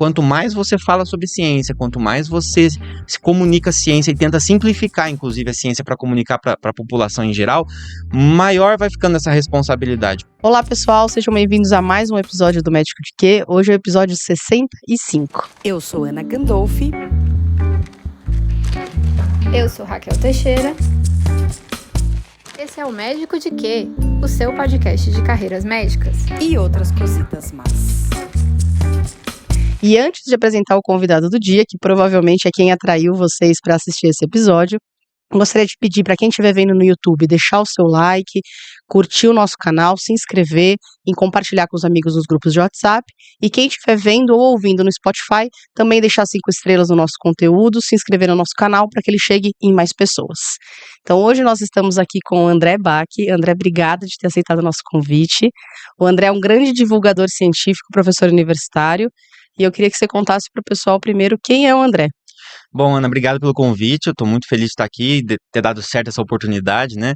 quanto mais você fala sobre ciência, quanto mais você se comunica a ciência e tenta simplificar, inclusive, a ciência para comunicar para a população em geral, maior vai ficando essa responsabilidade. Olá, pessoal, sejam bem-vindos a mais um episódio do Médico de Quê? Hoje é o episódio 65. Eu sou Ana Gandolfi. Eu sou Raquel Teixeira. Esse é o Médico de Quê? O seu podcast de carreiras médicas. E outras cositas más. E antes de apresentar o convidado do dia, que provavelmente é quem atraiu vocês para assistir esse episódio, gostaria de pedir para quem estiver vendo no YouTube, deixar o seu like, curtir o nosso canal, se inscrever e compartilhar com os amigos nos grupos de WhatsApp. E quem estiver vendo ou ouvindo no Spotify, também deixar 5 estrelas no nosso conteúdo, se inscrever no nosso canal para que ele chegue em mais pessoas. Então hoje nós estamos aqui com o André Bach. André, obrigada de ter aceitado o nosso convite. O André é um grande divulgador científico, professor universitário, e eu queria que você contasse para o pessoal primeiro quem é o André. Bom, Ana, obrigado pelo convite, eu estou muito feliz de estar aqui, de ter dado certo essa oportunidade, né?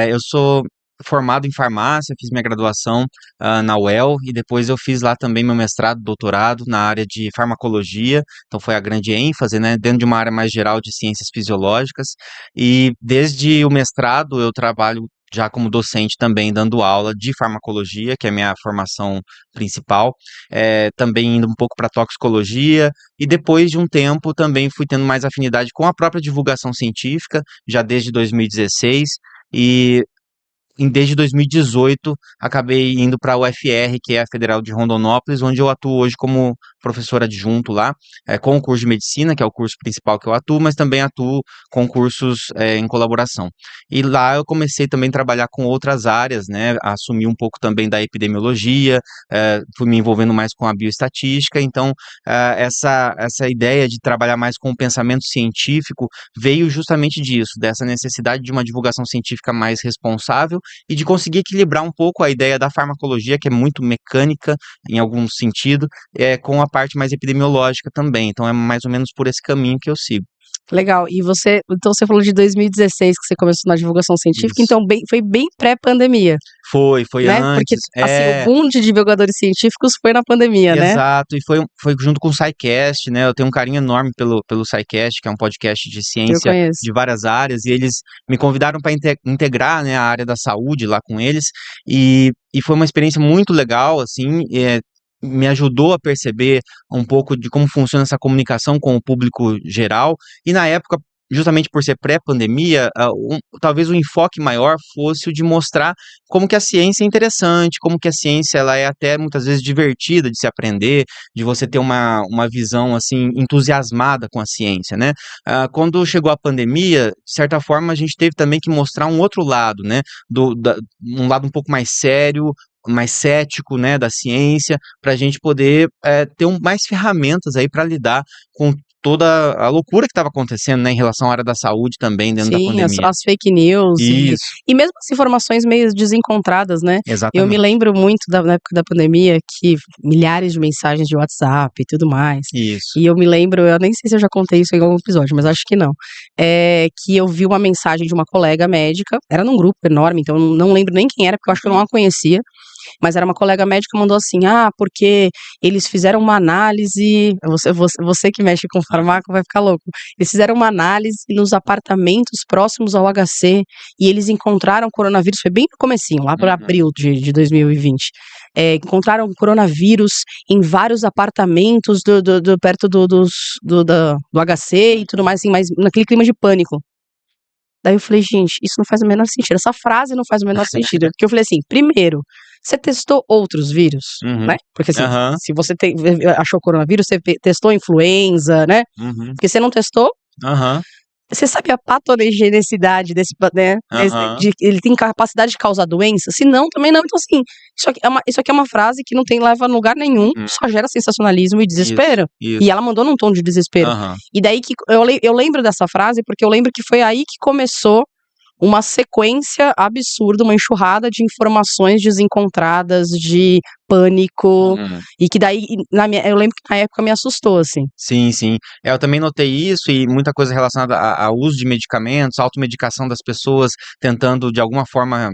Eu sou formado em farmácia, fiz minha graduação na UEL e depois eu fiz lá também meu mestrado, doutorado na área de farmacologia, então foi a grande ênfase, né? Dentro de uma área mais geral de ciências fisiológicas, e desde o mestrado eu trabalho já como docente também, dando aula de farmacologia, que é a minha formação principal, também indo um pouco para toxicologia, e depois de um tempo também fui tendo mais afinidade com a própria divulgação científica, já desde 2016, e desde 2018 acabei indo para a UFR, que é a Federal de Rondonópolis, onde eu atuo hoje como professor adjunto lá, com o curso de medicina, que é o curso principal que eu atuo, mas também atuo com cursos em colaboração. E lá eu comecei também a trabalhar com outras áreas, né, assumi um pouco também da epidemiologia, fui me envolvendo mais com a bioestatística, então essa ideia de trabalhar mais com o pensamento científico veio justamente disso, dessa necessidade de uma divulgação científica mais responsável e de conseguir equilibrar um pouco a ideia da farmacologia, que é muito mecânica em algum sentido, com a parte mais epidemiológica também. Então é mais ou menos por esse caminho que eu sigo. Legal, e você falou de 2016 que você começou na divulgação científica, Isso. então foi bem pré-pandemia. Foi né? antes. Porque assim, o boom de divulgadores científicos foi na pandemia, né? Exato, e foi junto com o SciCast, né? Eu tenho um carinho enorme pelo SciCast, que é um podcast de ciência de várias áreas, e eles me convidaram para integrar, né, a área da saúde lá com eles, e foi uma experiência muito legal, assim, me ajudou a perceber um pouco de como funciona essa comunicação com o público geral, e na época, justamente por ser pré-pandemia, talvez o enfoque maior fosse o de mostrar como que a ciência é interessante, como que a ciência ela é até muitas vezes divertida de se aprender, de você ter uma visão assim entusiasmada com a ciência, né? Quando chegou a pandemia, de certa forma a gente teve também que mostrar um outro lado, né? Um lado um pouco mais sério, mais cético, né, da ciência, para a gente poder ter mais ferramentas aí para lidar com toda a loucura que estava acontecendo, né, em relação à área da saúde também dentro da pandemia. Sim, as fake news e mesmo as informações meio desencontradas, né? Exatamente. Eu me lembro muito na época da pandemia que milhares de mensagens de WhatsApp e tudo mais. Isso. E eu me lembro, eu nem sei se eu já contei isso em algum episódio, mas acho que não. Que eu vi uma mensagem de uma colega médica, era num grupo enorme, então eu não lembro nem quem era, porque eu acho que eu não a conhecia. Mas era uma colega médica que mandou assim, porque eles fizeram uma análise, você que mexe com farmácia vai ficar louco, eles fizeram uma análise nos apartamentos próximos ao HC e eles encontraram coronavírus, foi bem no comecinho, lá para abril de 2020, encontraram coronavírus em vários apartamentos perto do HC e tudo mais, assim, mas naquele clima de pânico. Daí eu falei, gente, isso não faz o menor sentido, essa frase não faz o menor sentido, porque eu falei assim, primeiro, você testou outros vírus, né? Porque assim, se você achou coronavírus, você testou influenza, né? Porque você não testou, você sabe a patogenicidade desse, né? Ele tem capacidade de causar doença? Se não, também não. Então assim, isso aqui é uma frase que não leva a lugar nenhum, só gera sensacionalismo e desespero. Isso. E ela mandou num tom de desespero. E daí que eu lembro dessa frase, porque eu lembro que foi aí que começou uma sequência absurda, uma enxurrada de informações desencontradas, de pânico, e que daí, eu lembro que na época me assustou, assim. Sim, sim. Eu também notei isso e muita coisa relacionada ao uso de medicamentos, automedicação das pessoas, tentando de alguma forma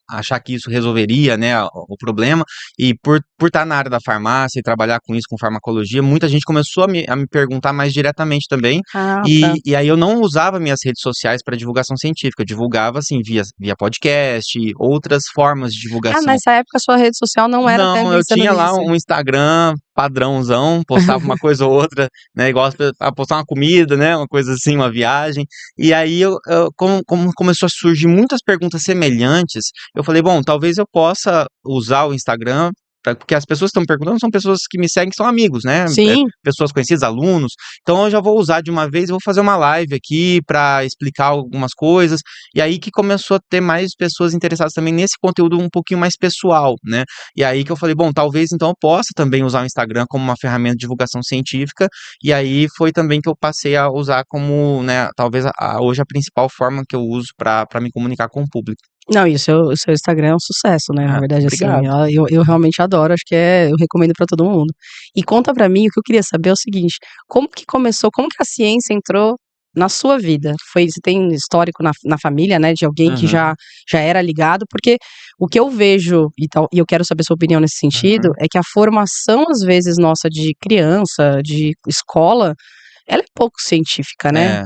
achar que isso resolveria, né, o problema. E por estar na área da farmácia e trabalhar com isso, com farmacologia, muita gente começou a me perguntar mais diretamente também. Ah, tá. E aí eu não usava minhas redes sociais para divulgação científica, eu divulgava assim via podcast, outras formas de Ah, divulgação. nessa época a sua rede social não era até Não, eu pensando tinha lá nisso. um Instagram padrãozão, postava uma coisa ou outra, né, igual a postar uma comida, né, uma coisa assim, uma viagem, e aí como começou a surgir muitas perguntas semelhantes, eu falei, bom, talvez eu possa usar o Instagram, porque as pessoas que estão me perguntando são pessoas que me seguem, que são amigos, né, Sim. pessoas conhecidas, alunos, então eu já vou usar de uma vez, eu vou fazer uma live aqui para explicar algumas coisas, e aí que começou a ter mais pessoas interessadas também nesse conteúdo um pouquinho mais pessoal, né, e aí que eu falei, bom, talvez então eu possa também usar o Instagram como uma ferramenta de divulgação científica, e aí foi também que eu passei a usar como, né, talvez hoje a principal forma que eu uso para me comunicar com o público. Não, e o seu Instagram é um sucesso, né, na verdade, assim, Obrigado. eu realmente adoro, acho que eu recomendo pra todo mundo. E conta pra mim, o que eu queria saber é o seguinte, como que a ciência entrou na sua vida? Você tem histórico na família, né, de alguém que Uhum. já era ligado? Porque o que eu vejo, e eu quero saber sua opinião nesse sentido, é que a formação, às vezes, nossa de criança, de escola, ela é pouco científica, né?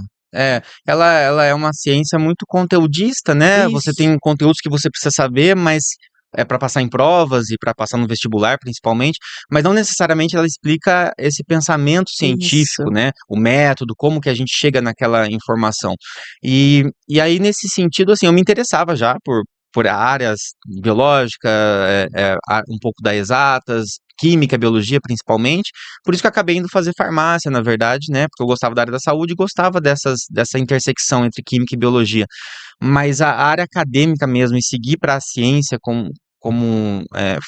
Ela é uma ciência muito conteudista, né? Você Isso. tem conteúdos que você precisa saber, mas é para passar em provas e para passar no vestibular, principalmente, mas não necessariamente ela explica esse pensamento científico, Isso. né? O método, como que a gente chega naquela informação. E aí, nesse sentido, assim, eu me interessava já por áreas biológica, um pouco da exatas, química, biologia principalmente, por isso que eu acabei indo fazer farmácia, na verdade, né, porque eu gostava da área da saúde e gostava dessa intersecção entre química e biologia, mas a área acadêmica mesmo, e seguir para a ciência como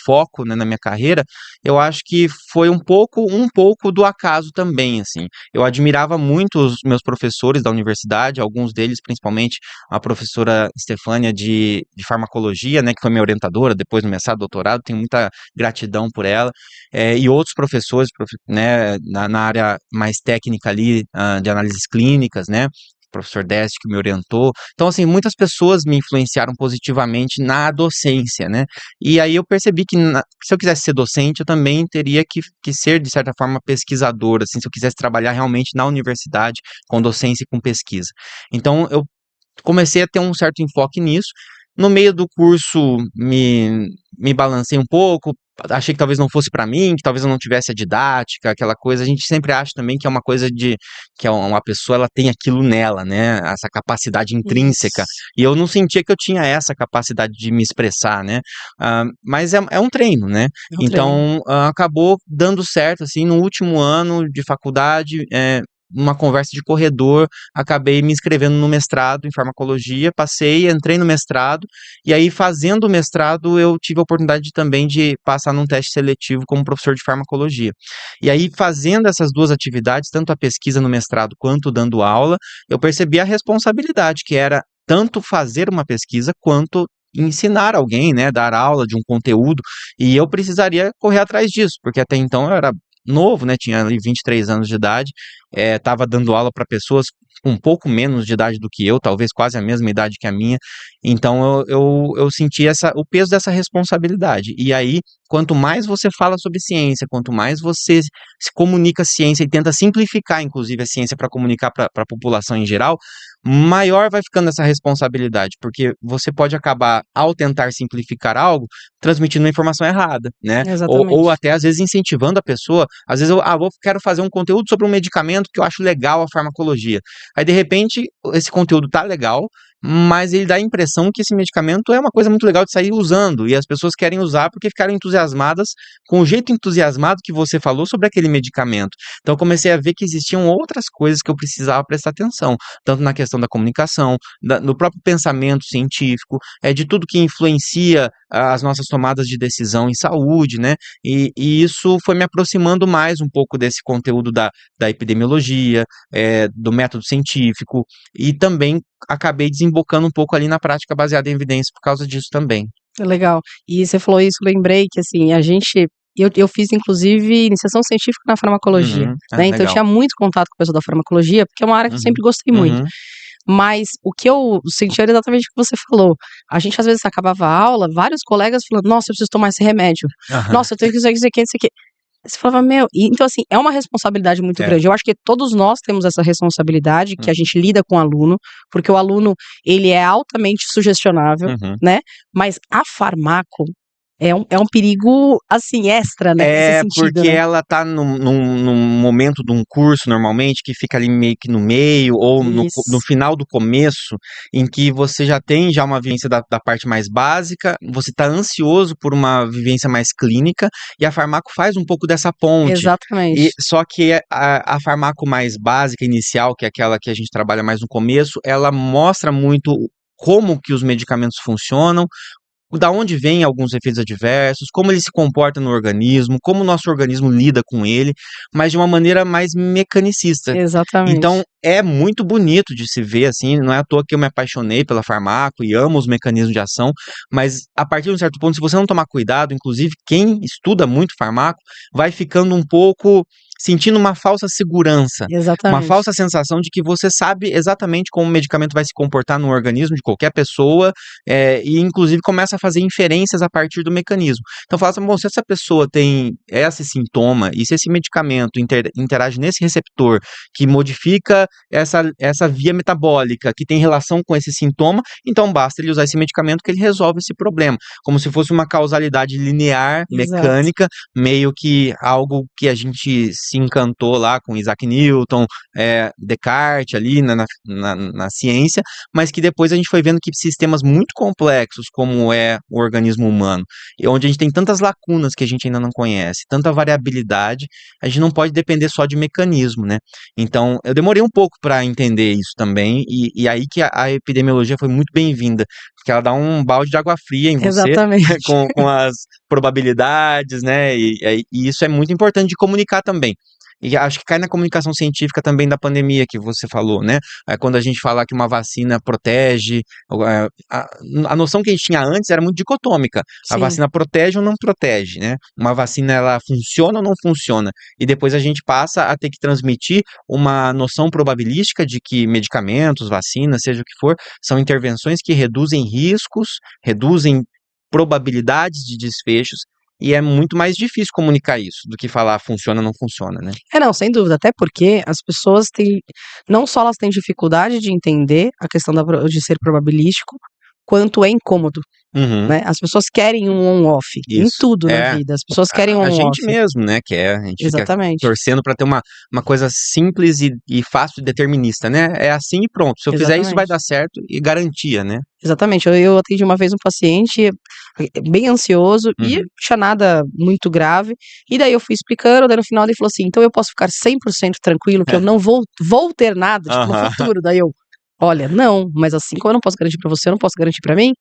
foco, né, na minha carreira, eu acho que foi um pouco do acaso também, assim. Eu admirava muito os meus professores da universidade, alguns deles, principalmente a professora Estefânia de farmacologia, né, que foi minha orientadora depois no mestrado, doutorado, tenho muita gratidão por ela, e outros professores, né, na área mais técnica ali, de análises clínicas, né, professor Décio que me orientou. Então, assim, muitas pessoas me influenciaram positivamente na docência, né? E aí eu percebi que se eu quisesse ser docente, eu também teria que ser, de certa forma, pesquisador, assim, se eu quisesse trabalhar realmente na universidade, com docência e com pesquisa. Então, eu comecei a ter um certo enfoque nisso. No meio do curso, me balancei um pouco, achei que talvez não fosse para mim, que talvez eu não tivesse a didática, aquela coisa. A gente sempre acha também que é uma coisa que uma pessoa ela tem aquilo nela, né? Essa capacidade intrínseca. Isso. E eu não sentia que eu tinha essa capacidade de me expressar, né? Mas é um treino, né? É um treino. Então, acabou dando certo, assim, no último ano de faculdade, numa conversa de corredor, acabei me inscrevendo no mestrado em farmacologia, passei, entrei no mestrado, e aí fazendo o mestrado eu tive a oportunidade também de passar num teste seletivo como professor de farmacologia. E aí fazendo essas duas atividades, tanto a pesquisa no mestrado quanto dando aula, eu percebi a responsabilidade que era tanto fazer uma pesquisa quanto ensinar alguém, né, dar aula de um conteúdo, e eu precisaria correr atrás disso, porque até então eu era novo, né, tinha ali 23 anos de idade, estava dando aula para pessoas com um pouco menos de idade do que eu, talvez quase a mesma idade que a minha, então eu senti o peso dessa responsabilidade, e aí, quanto mais você fala sobre ciência, quanto mais você se comunica a ciência e tenta simplificar, inclusive, a ciência para comunicar para a população em geral, maior vai ficando essa responsabilidade, porque você pode acabar, ao tentar simplificar algo, transmitindo uma informação errada, né? Ou Exatamente. até, às vezes, incentivando a pessoa. Às vezes, quero fazer um conteúdo sobre um medicamento que eu acho legal a farmacologia. Aí, de repente, esse conteúdo tá legal, mas ele dá a impressão que esse medicamento é uma coisa muito legal de sair usando, e as pessoas querem usar porque ficaram entusiasmadas com o jeito entusiasmado que você falou sobre aquele medicamento. Então, eu comecei a ver que existiam outras coisas que eu precisava prestar atenção, tanto na questão da comunicação, no próprio pensamento científico, de tudo que influencia as nossas tomadas de decisão em saúde, né? E isso foi me aproximando mais um pouco desse conteúdo da epidemiologia, do método científico, e também acabei desembocando um pouco ali na prática baseada em evidência por causa disso também. Legal. E você falou isso, lembrei que assim, eu fiz inclusive iniciação científica na farmacologia, né? Então eu Legal. tinha muito contato com o pessoal da farmacologia, porque é uma área que eu sempre gostei muito. Mas o que eu senti era exatamente o que você falou. A gente às vezes acabava a aula, vários colegas falando, nossa, eu preciso tomar esse remédio. Nossa, eu tenho que isso aqui, isso aqui, isso aqui. Você falava, então assim, é uma responsabilidade muito grande. Eu acho que todos nós temos essa responsabilidade, que a gente lida com o aluno, porque o aluno, ele é altamente sugestionável, né? Mas a farmaco é um perigo, assim, extra, né? É, Nesse sentido, porque né? ela tá num momento de um curso, normalmente, que fica ali meio que no meio, ou no Isso. final do começo, em que você já tem uma vivência da parte mais básica, você tá ansioso por uma vivência mais clínica, e a farmaco faz um pouco dessa ponte. Exatamente. Só que a farmaco mais básica, inicial, que é aquela que a gente trabalha mais no começo, ela mostra muito como que os medicamentos funcionam, da onde vêm alguns efeitos adversos, como ele se comporta no organismo, como o nosso organismo lida com ele, mas de uma maneira mais mecanicista. Exatamente. Então, é muito bonito de se ver, assim, não é à toa que eu me apaixonei pela farmaco e amo os mecanismos de ação, mas a partir de um certo ponto, se você não tomar cuidado, inclusive quem estuda muito farmaco, vai ficando um pouco sentindo uma falsa segurança, uma Exatamente. falsa sensação de que você sabe exatamente como o medicamento vai se comportar no organismo de qualquer pessoa, e inclusive começa a fazer inferências a partir do mecanismo. Então fala assim, bom, se essa pessoa tem esse sintoma e se esse medicamento interage nesse receptor que modifica essa via metabólica que tem relação com esse sintoma, então basta ele usar esse medicamento que ele resolve esse problema, como se fosse uma causalidade linear, mecânica, meio que algo que a gente se encantou lá com Isaac Newton, Descartes ali na ciência, mas que depois a gente foi vendo que sistemas muito complexos, como é o organismo humano, e onde a gente tem tantas lacunas que a gente ainda não conhece, tanta variabilidade, a gente não pode depender só de mecanismo, né? Então, eu demorei um pouco para entender isso também, e aí que a epidemiologia foi muito bem-vinda, porque ela dá um balde de água fria em você, Exatamente. com as probabilidades, né? E isso é muito importante de comunicar também. E acho que cai na comunicação científica também da pandemia que você falou, né? Quando a gente fala que uma vacina protege, a noção que a gente tinha antes era muito dicotômica. A Sim. vacina protege ou não protege, né? Uma vacina, ela funciona ou não funciona? E depois a gente passa a ter que transmitir uma noção probabilística de que medicamentos, vacinas, seja o que for, são intervenções que reduzem riscos, reduzem probabilidades de desfechos, e é muito mais difícil comunicar isso do que falar funciona ou não funciona, né? Não, sem dúvida, até porque as pessoas não só elas têm dificuldade de entender a questão de ser probabilístico, quanto é incômodo, né? As pessoas querem um on-off em tudo na vida, as pessoas querem um A on-off. gente mesmo, né, quer, a gente Exatamente. fica torcendo para ter uma coisa simples e fácil e determinista, né? É assim e pronto, se eu fizer isso vai dar certo e garantia, né? Exatamente, eu atendi uma vez um paciente bem ansioso e não tinha nada muito grave, e daí eu fui explicando, daí no final ele falou assim, então eu posso ficar 100% tranquilo que eu não vou ter nada, tipo, no futuro, daí eu, olha, não, mas assim como eu não posso garantir pra você, eu não posso garantir pra mim,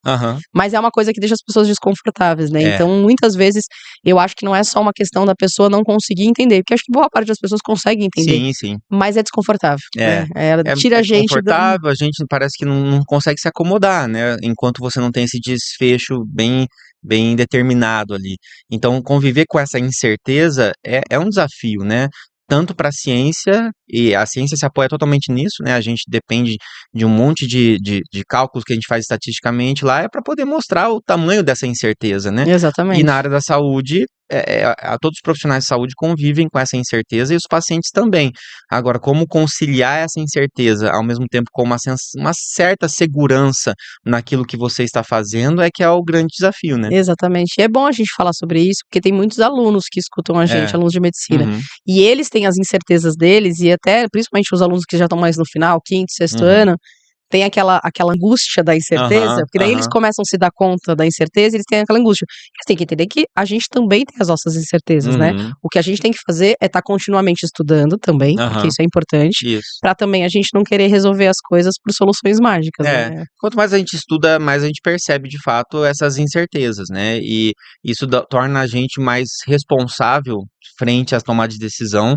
mas é uma coisa que deixa as pessoas desconfortáveis, né? Então, muitas vezes, eu acho que não é só uma questão da pessoa não conseguir entender, porque acho que boa parte das pessoas consegue entender. Sim. Mas é desconfortável, né? Ela tira a gente desconfortável, a gente parece que não consegue se acomodar, né? Enquanto você não tem esse desfecho bem determinado ali. Então, conviver com essa incerteza é um desafio, né? Tanto para a ciência, e a ciência se apoia totalmente nisso, né? A gente depende de um monte de cálculos que a gente faz estatisticamente lá, para poder mostrar o tamanho dessa incerteza, né? Exatamente. E na área da saúde, todos os profissionais de saúde convivem com essa incerteza e os pacientes também. Agora, como conciliar essa incerteza ao mesmo tempo com uma certa segurança naquilo que você está fazendo que é o grande desafio, né? Exatamente. E é bom a gente falar sobre isso, porque tem muitos alunos que escutam a gente, alunos de medicina. E eles têm as incertezas deles, e até, principalmente os alunos que já estão mais no final, quinto, sexto ano, tem aquela angústia da incerteza, porque daí eles começam a se dar conta da incerteza e eles têm aquela angústia. Eles têm que entender que a gente também tem as nossas incertezas, né? O que a gente tem que fazer é estar continuamente estudando também, porque isso é importante, para também a gente não querer resolver as coisas por soluções mágicas, né? Quanto mais a gente estuda, mais a gente percebe de fato essas incertezas, né? E isso torna a gente mais responsável frente às tomadas de decisão.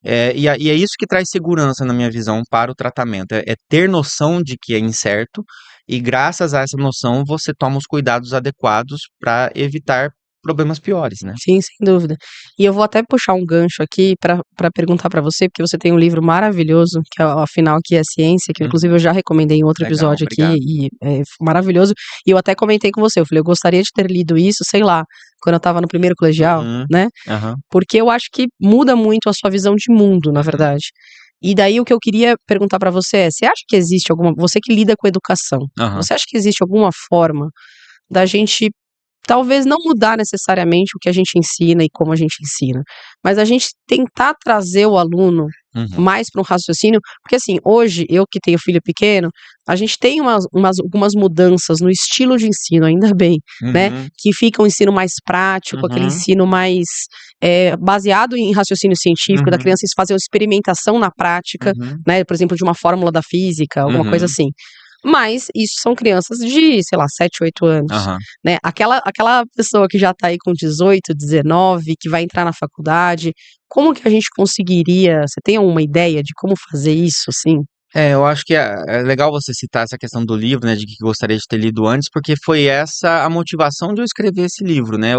E é isso que traz segurança, na minha visão, para o tratamento. É ter noção de que é incerto e, graças a essa noção, você toma os cuidados adequados para evitar problemas piores, né? Sim, sem dúvida. E eu vou até puxar um gancho aqui para perguntar para você, porque você tem um livro maravilhoso, que afinal aqui é Ciência, que inclusive eu já recomendei em outro Legal, episódio aqui, obrigado. e é maravilhoso. E eu até comentei com você, eu falei, eu gostaria de ter lido isso, sei lá, quando eu tava no primeiro colegial, Uhum, né? aham, Porque eu acho que muda muito a sua visão de mundo, na verdade. E daí o que eu queria perguntar para você é, você acha que existe você que lida com educação, aham. você acha que existe alguma forma da gente talvez não mudar necessariamente o que a gente ensina e como a gente ensina, mas a gente tentar trazer o aluno Uhum, mais para um raciocínio, porque assim, hoje, eu que tenho filho pequeno, a gente tem algumas mudanças no estilo de ensino, ainda bem, né, uhum, que fica um ensino mais prático, aquele uhum, ensino mais baseado em raciocínio científico, da uhum, criança fazer uma experimentação na prática, uhum, né, por exemplo, de uma fórmula da física, alguma coisa uhum, assim. Mas isso são crianças de, sei lá, 7, 8 anos, aham. né? Aquela pessoa que já tá aí com 18, 19, que vai entrar na faculdade, como que a gente conseguiria, você tem alguma ideia de como fazer isso, assim? Eu acho que é legal você citar essa questão do livro, né, de que gostaria de ter lido antes, porque foi essa a motivação de eu escrever esse livro, né,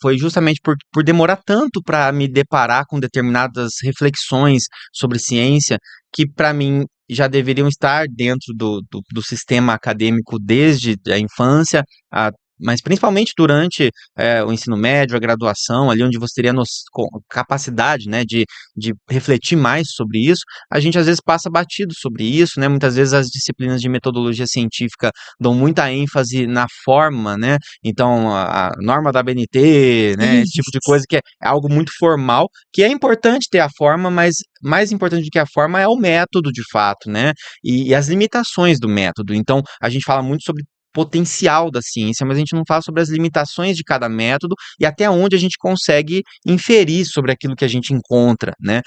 foi justamente por demorar tanto para me deparar com determinadas reflexões sobre ciência, que para mim já deveriam estar dentro do sistema acadêmico desde a infância, mas principalmente durante o ensino médio, a graduação, ali onde você teria capacidade, né, de refletir mais sobre isso. A gente às vezes passa batido sobre isso, né? Muitas vezes as disciplinas de metodologia científica dão muita ênfase na forma, né? Então, a norma da BNT, né? Esse tipo de Isso. coisa que é algo muito formal, que é importante ter a forma, mas mais importante do que a forma é o método de fato, né? E as limitações do método. Então, a gente fala muito sobre potencial da ciência, mas a gente não fala sobre as limitações de cada método e até onde a gente consegue inferir sobre aquilo que a gente encontra, né?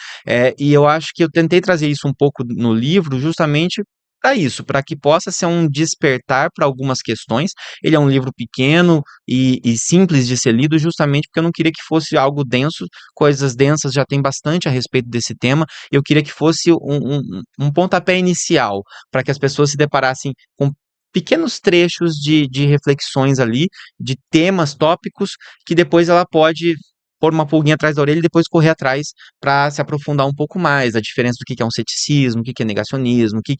E eu acho que eu tentei trazer isso um pouco no livro, justamente para isso, para que possa ser um despertar para algumas questões. Ele é um livro pequeno e simples de ser lido, justamente porque eu não queria que fosse algo denso, coisas densas já tem bastante a respeito desse tema. Eu queria que fosse um pontapé inicial, para que as pessoas se deparassem com pequenos trechos de reflexões ali, de temas, tópicos, que depois ela pode pôr uma pulguinha atrás da orelha e depois correr atrás para se aprofundar um pouco mais, a diferença do que é um ceticismo, o que é negacionismo, o que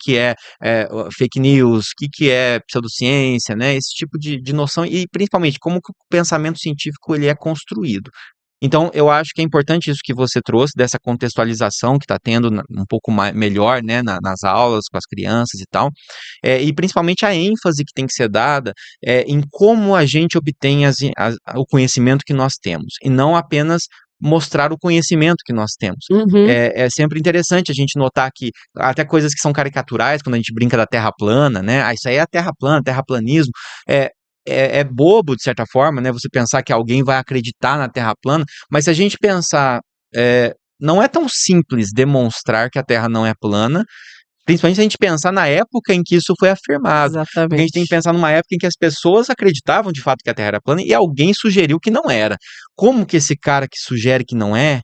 fake news, o que é pseudociência, né? Esse tipo de noção e principalmente como que o pensamento científico ele é construído. Então, eu acho que é importante isso que você trouxe, dessa contextualização que está tendo um pouco melhor, né, nas aulas, com as crianças e tal, e principalmente a ênfase que tem que ser dada em como a gente obtém o conhecimento que nós temos, e não apenas mostrar o conhecimento que nós temos. Uhum. É sempre interessante a gente notar que até coisas que são caricaturais, quando a gente brinca da Terra plana, né, isso aí é a Terra plana, terraplanismo, é, é bobo, de certa forma, né? Você pensar que alguém vai acreditar na Terra plana, mas se a gente pensar, não é tão simples demonstrar que a Terra não é plana, principalmente se a gente pensar na época em que isso foi afirmado. Porque a gente tem que Exatamente. pensar numa época em que as pessoas acreditavam de fato que a Terra era plana e alguém sugeriu que não era. Como que esse cara que sugere que não é,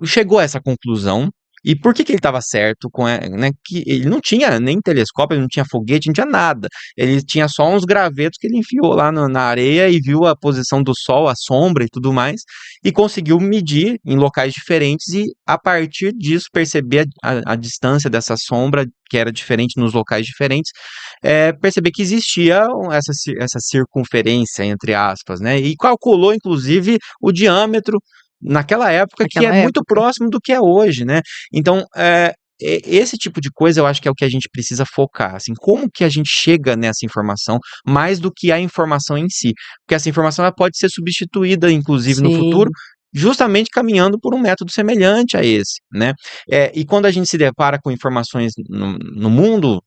chegou a essa conclusão? E por que ele estava certo né, que ele não tinha nem telescópio, ele não tinha foguete, não tinha nada. Ele tinha só uns gravetos que ele enfiou lá na areia e viu a posição do Sol, a sombra e tudo mais, e conseguiu medir em locais diferentes e, a partir disso, perceber a distância dessa sombra, que era diferente nos locais diferentes, perceber que existia essa circunferência, entre aspas, né? E calculou, inclusive, o diâmetro naquela época que é Naquela muito época. próximo do que é hoje, né? Então, esse tipo de coisa eu acho que é o que a gente precisa focar, assim, como que a gente chega nessa informação, mais do que a informação em si, porque essa informação ela pode ser substituída, inclusive, no futuro, Sim. justamente caminhando por um método semelhante a esse, né? E quando a gente se depara com informações no mundo,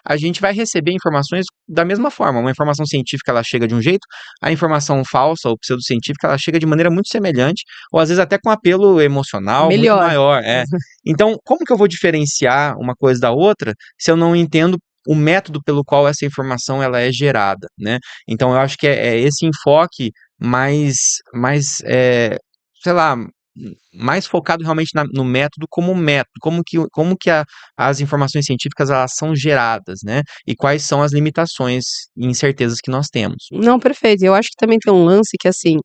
a gente vai receber informações da mesma forma. Uma informação científica ela chega de um jeito, a informação falsa ou pseudocientífica ela chega de maneira muito semelhante, ou às vezes até com apelo emocional muito Melhor. maior. Então, como que eu vou diferenciar uma coisa da outra se eu não entendo o método pelo qual essa informação ela é gerada, né? Então, eu acho que é esse enfoque mais sei lá, mais focado realmente no método, como que as informações científicas elas são geradas, né? E quais são as limitações e incertezas que nós temos. Não, perfeito. Eu acho que também tem um lance que, assim,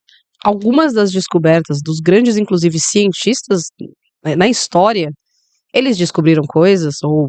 algumas das descobertas dos grandes, inclusive, cientistas na história, eles descobriram coisas, ou,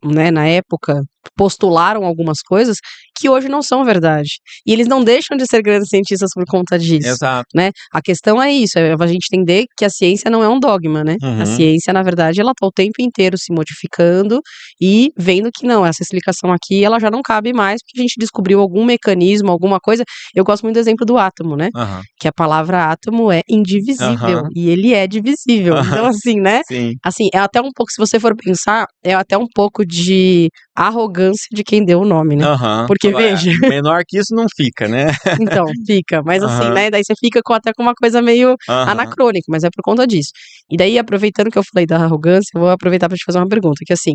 né, na época, postularam algumas coisas que hoje não são verdade. E eles não deixam de ser grandes cientistas por conta disso, Exato. né? A questão é isso, é a gente entender que a ciência não é um dogma, né? A ciência, na verdade, ela tá o tempo inteiro se modificando e vendo que não, essa explicação aqui, ela já não cabe mais, porque a gente descobriu algum mecanismo, alguma coisa. Eu gosto muito do exemplo do átomo, né? Que a palavra átomo é indivisível, e ele é divisível. Então, assim, né? Sim. Assim, é até um pouco, se você for pensar, é até um pouco de arrogância de quem deu o nome, né? Porque, veja... menor que isso não fica, né? Então, fica. Mas assim, né? Daí você fica até com uma coisa meio anacrônica, mas é por conta disso. E daí, aproveitando que eu falei da arrogância, eu vou aproveitar para te fazer uma pergunta, que assim,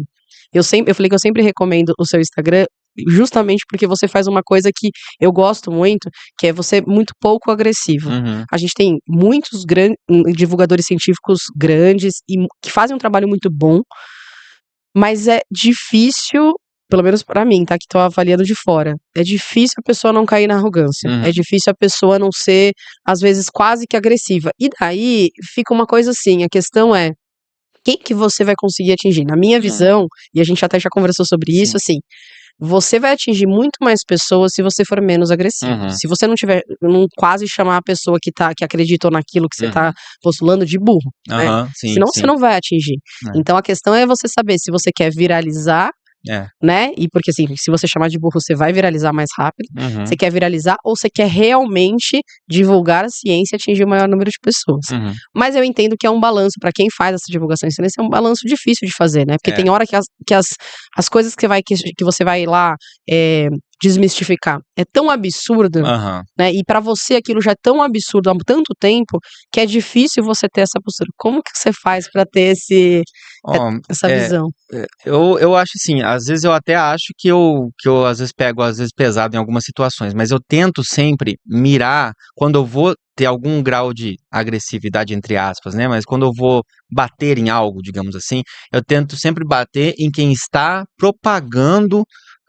eu falei que eu sempre recomendo o seu Instagram, justamente porque você faz uma coisa que eu gosto muito, que é você muito pouco agressivo. A gente tem muitos divulgadores científicos grandes e que fazem um trabalho muito bom, mas é difícil, pelo menos pra mim, tá? Que tô avaliando de fora. É difícil a pessoa não cair na arrogância. É difícil a pessoa não ser, às vezes, quase que agressiva. E daí, fica uma coisa assim, a questão é, quem que você vai conseguir atingir? Na minha visão, e a gente até já conversou sobre isso, assim, você vai atingir muito mais pessoas se você for menos agressivo. Se você não quase chamar a pessoa que acreditou naquilo que você tá postulando de burro, né? Senão você não vai atingir. Então a questão é você saber se você quer viralizar, né? E porque assim, se você chamar de burro, você vai viralizar mais rápido. Você quer viralizar ou você quer realmente divulgar a ciência e atingir o maior número de pessoas. Mas eu entendo que é um balanço, para quem faz essa divulgação de ciência, é um balanço difícil de fazer, né? Porque tem hora que as coisas que você vai lá desmistificar é tão absurdo, né? E pra você aquilo já é tão absurdo há tanto tempo que é difícil você ter essa postura. Como que você faz pra ter essa visão? Eu acho assim, às vezes eu até acho que eu às vezes pego pesado em algumas situações, mas eu tento sempre mirar quando eu vou ter algum grau de agressividade, entre aspas, né? Mas quando eu vou bater em algo, digamos assim, eu tento sempre bater em quem está propagando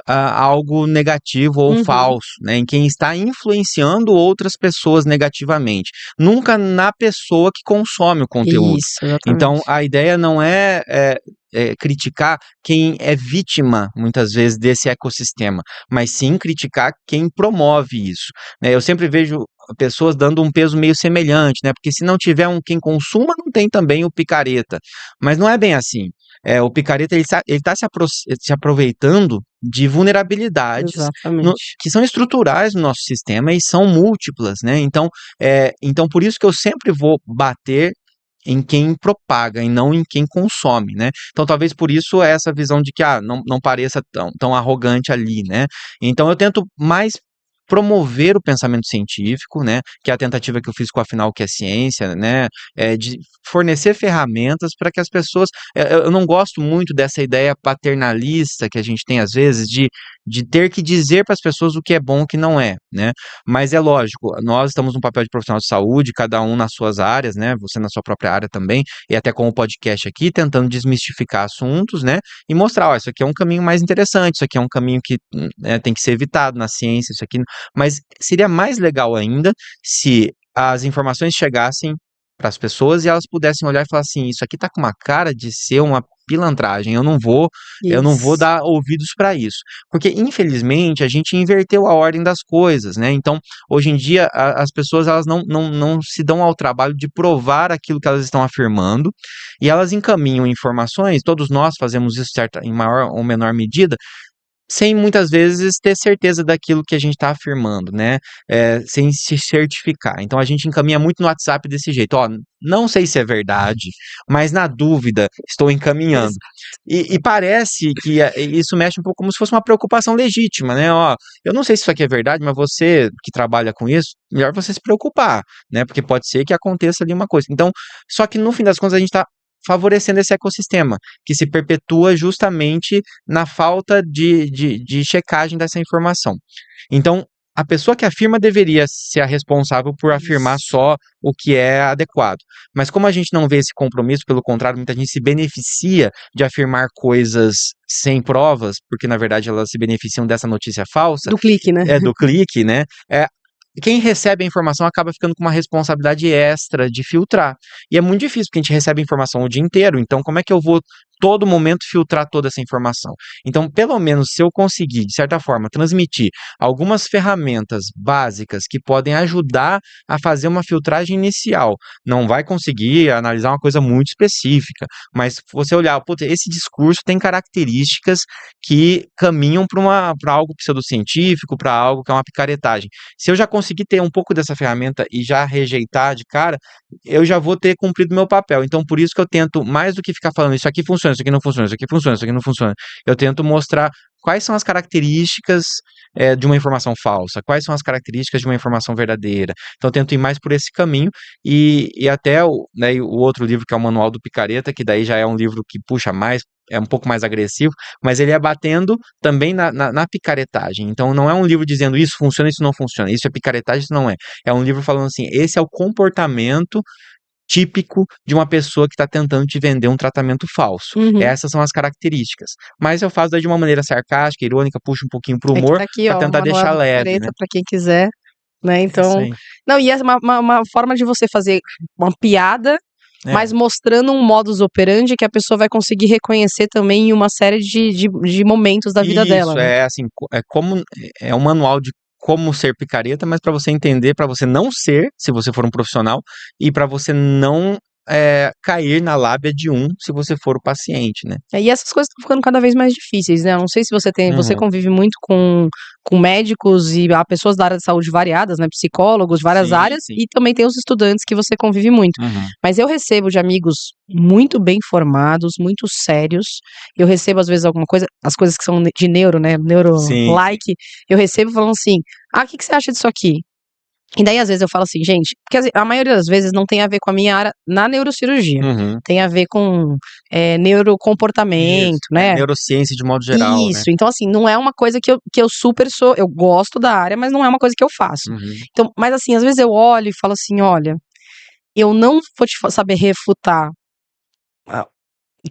algo negativo ou falso, né? Em quem está influenciando outras pessoas negativamente. Nunca na pessoa que consome o conteúdo. Isso, exatamente. Então, a ideia não é criticar quem é vítima, muitas vezes, desse ecossistema, mas sim criticar quem promove isso, né? Eu sempre vejo pessoas dando um peso meio semelhante, né? Porque se não tiver quem consuma, não tem também o picareta. Mas não é bem assim. O picareta, ele tá se aproveitando de vulnerabilidades que são estruturais no nosso sistema e são múltiplas, né? Então, por isso que eu sempre vou bater em quem propaga e não em quem consome, né? Então, talvez por isso essa visão de que não pareça tão arrogante ali, né? Então, eu tento mais promover o pensamento científico, né, que é a tentativa que eu fiz com a Final, que é ciência, né, de fornecer ferramentas para que as pessoas, eu não gosto muito dessa ideia paternalista que a gente tem às vezes de ter que dizer para as pessoas o que é bom e o que não é, né, mas é lógico, nós estamos no papel de profissional de saúde, cada um nas suas áreas, né, você na sua própria área também, e até com o podcast aqui, tentando desmistificar assuntos, né, e mostrar, isso aqui é um caminho mais interessante, isso aqui é um caminho que tem que ser evitado na ciência, isso aqui. Mas seria mais legal ainda se as informações chegassem para as pessoas e elas pudessem olhar e falar assim, isso aqui tá com uma cara de ser uma pilantragem, eu não vou dar ouvidos para isso, porque infelizmente a gente inverteu a ordem das coisas, né? Então hoje em dia as pessoas elas não se dão ao trabalho de provar aquilo que elas estão afirmando e elas encaminham informações, todos nós fazemos isso em maior ou menor medida, sem muitas vezes ter certeza daquilo que a gente está afirmando, né? Sem se certificar. Então a gente encaminha muito no WhatsApp desse jeito, não sei se é verdade, mas na dúvida estou encaminhando. E parece que isso mexe um pouco como se fosse uma preocupação legítima, né? Eu não sei se isso aqui é verdade, mas você que trabalha com isso, melhor você se preocupar, né? Porque pode ser que aconteça ali uma coisa. Então, só que no fim das contas a gente está favorecendo esse ecossistema, que se perpetua justamente na falta de checagem dessa informação. Então, a pessoa que afirma deveria ser a responsável por afirmar Isso. só o que é adequado. Mas como a gente não vê esse compromisso, pelo contrário, muita gente se beneficia de afirmar coisas sem provas, porque na verdade elas se beneficiam dessa notícia falsa, Do clique, né? do clique, né? Quem recebe a informação acaba ficando com uma responsabilidade extra de filtrar. E é muito difícil, porque a gente recebe informação o dia inteiro, então como é que eu vou todo momento filtrar toda essa informação? Então, pelo menos se eu conseguir, de certa forma, transmitir algumas ferramentas básicas que podem ajudar a fazer uma filtragem inicial, não vai conseguir analisar uma coisa muito específica, mas você olhar, putz, esse discurso tem características que caminham para algo pseudocientífico, para algo que é uma picaretagem. Se eu já conseguir ter um pouco dessa ferramenta e já rejeitar de cara, eu já vou ter cumprido meu papel. Então, por isso que eu tento, mais do que ficar falando isso aqui funciona, isso aqui não funciona, isso aqui funciona, isso aqui não funciona, eu tento mostrar quais são as características de uma informação falsa, quais são as características de uma informação verdadeira. Então, eu tento ir mais por esse caminho e até né, o outro livro, que é o Manual do Picareta, que daí já é um livro que puxa mais, é um pouco mais agressivo, mas ele é batendo também na picaretagem. Então, não é um livro dizendo isso funciona, isso não funciona, isso é picaretagem, isso não é. É um livro falando assim, esse é o comportamento típico de uma pessoa que está tentando te vender um tratamento falso. Uhum. Essas são as características. Mas eu faço daí de uma maneira sarcástica, irônica, puxo um pouquinho pro É que humor, tá aqui, para ó, tentar o deixar Manual do leve, Picareta, né? pra quem quiser, né? É isso Então, aí. não, e é uma forma de você fazer uma piada, É. mas mostrando um modus operandi que a pessoa vai conseguir reconhecer também em uma série de momentos da vida dela, Isso, né? é assim, é um manual de como ser picareta, mas para você entender, para você não ser, se você for um profissional, e para você não cair na lábia de se você for o paciente, né? E essas coisas estão ficando cada vez mais difíceis, né? Eu não sei se você Uhum. convive muito com médicos e há pessoas da área de saúde variadas, né? Psicólogos, várias Sim, áreas, sim. e também tem os estudantes que você convive muito. Uhum. Mas eu recebo de amigos muito bem formados, muito sérios. Eu recebo, às vezes, alguma coisa, as coisas que são de neuro, né? Sim. Neuro-like, eu recebo falando assim: o que você acha disso aqui? E daí, às vezes, eu falo assim, gente, porque a maioria das vezes não tem a ver com a minha área na neurocirurgia. Uhum. Tem a ver com neurocomportamento, Isso, né? neurociência de modo geral, né? Isso, então assim, não é uma coisa que eu super sou, eu gosto da área, mas não é uma coisa que eu faço. Uhum. Então, mas assim, às vezes eu olho e falo assim, olha, eu não vou te saber refutar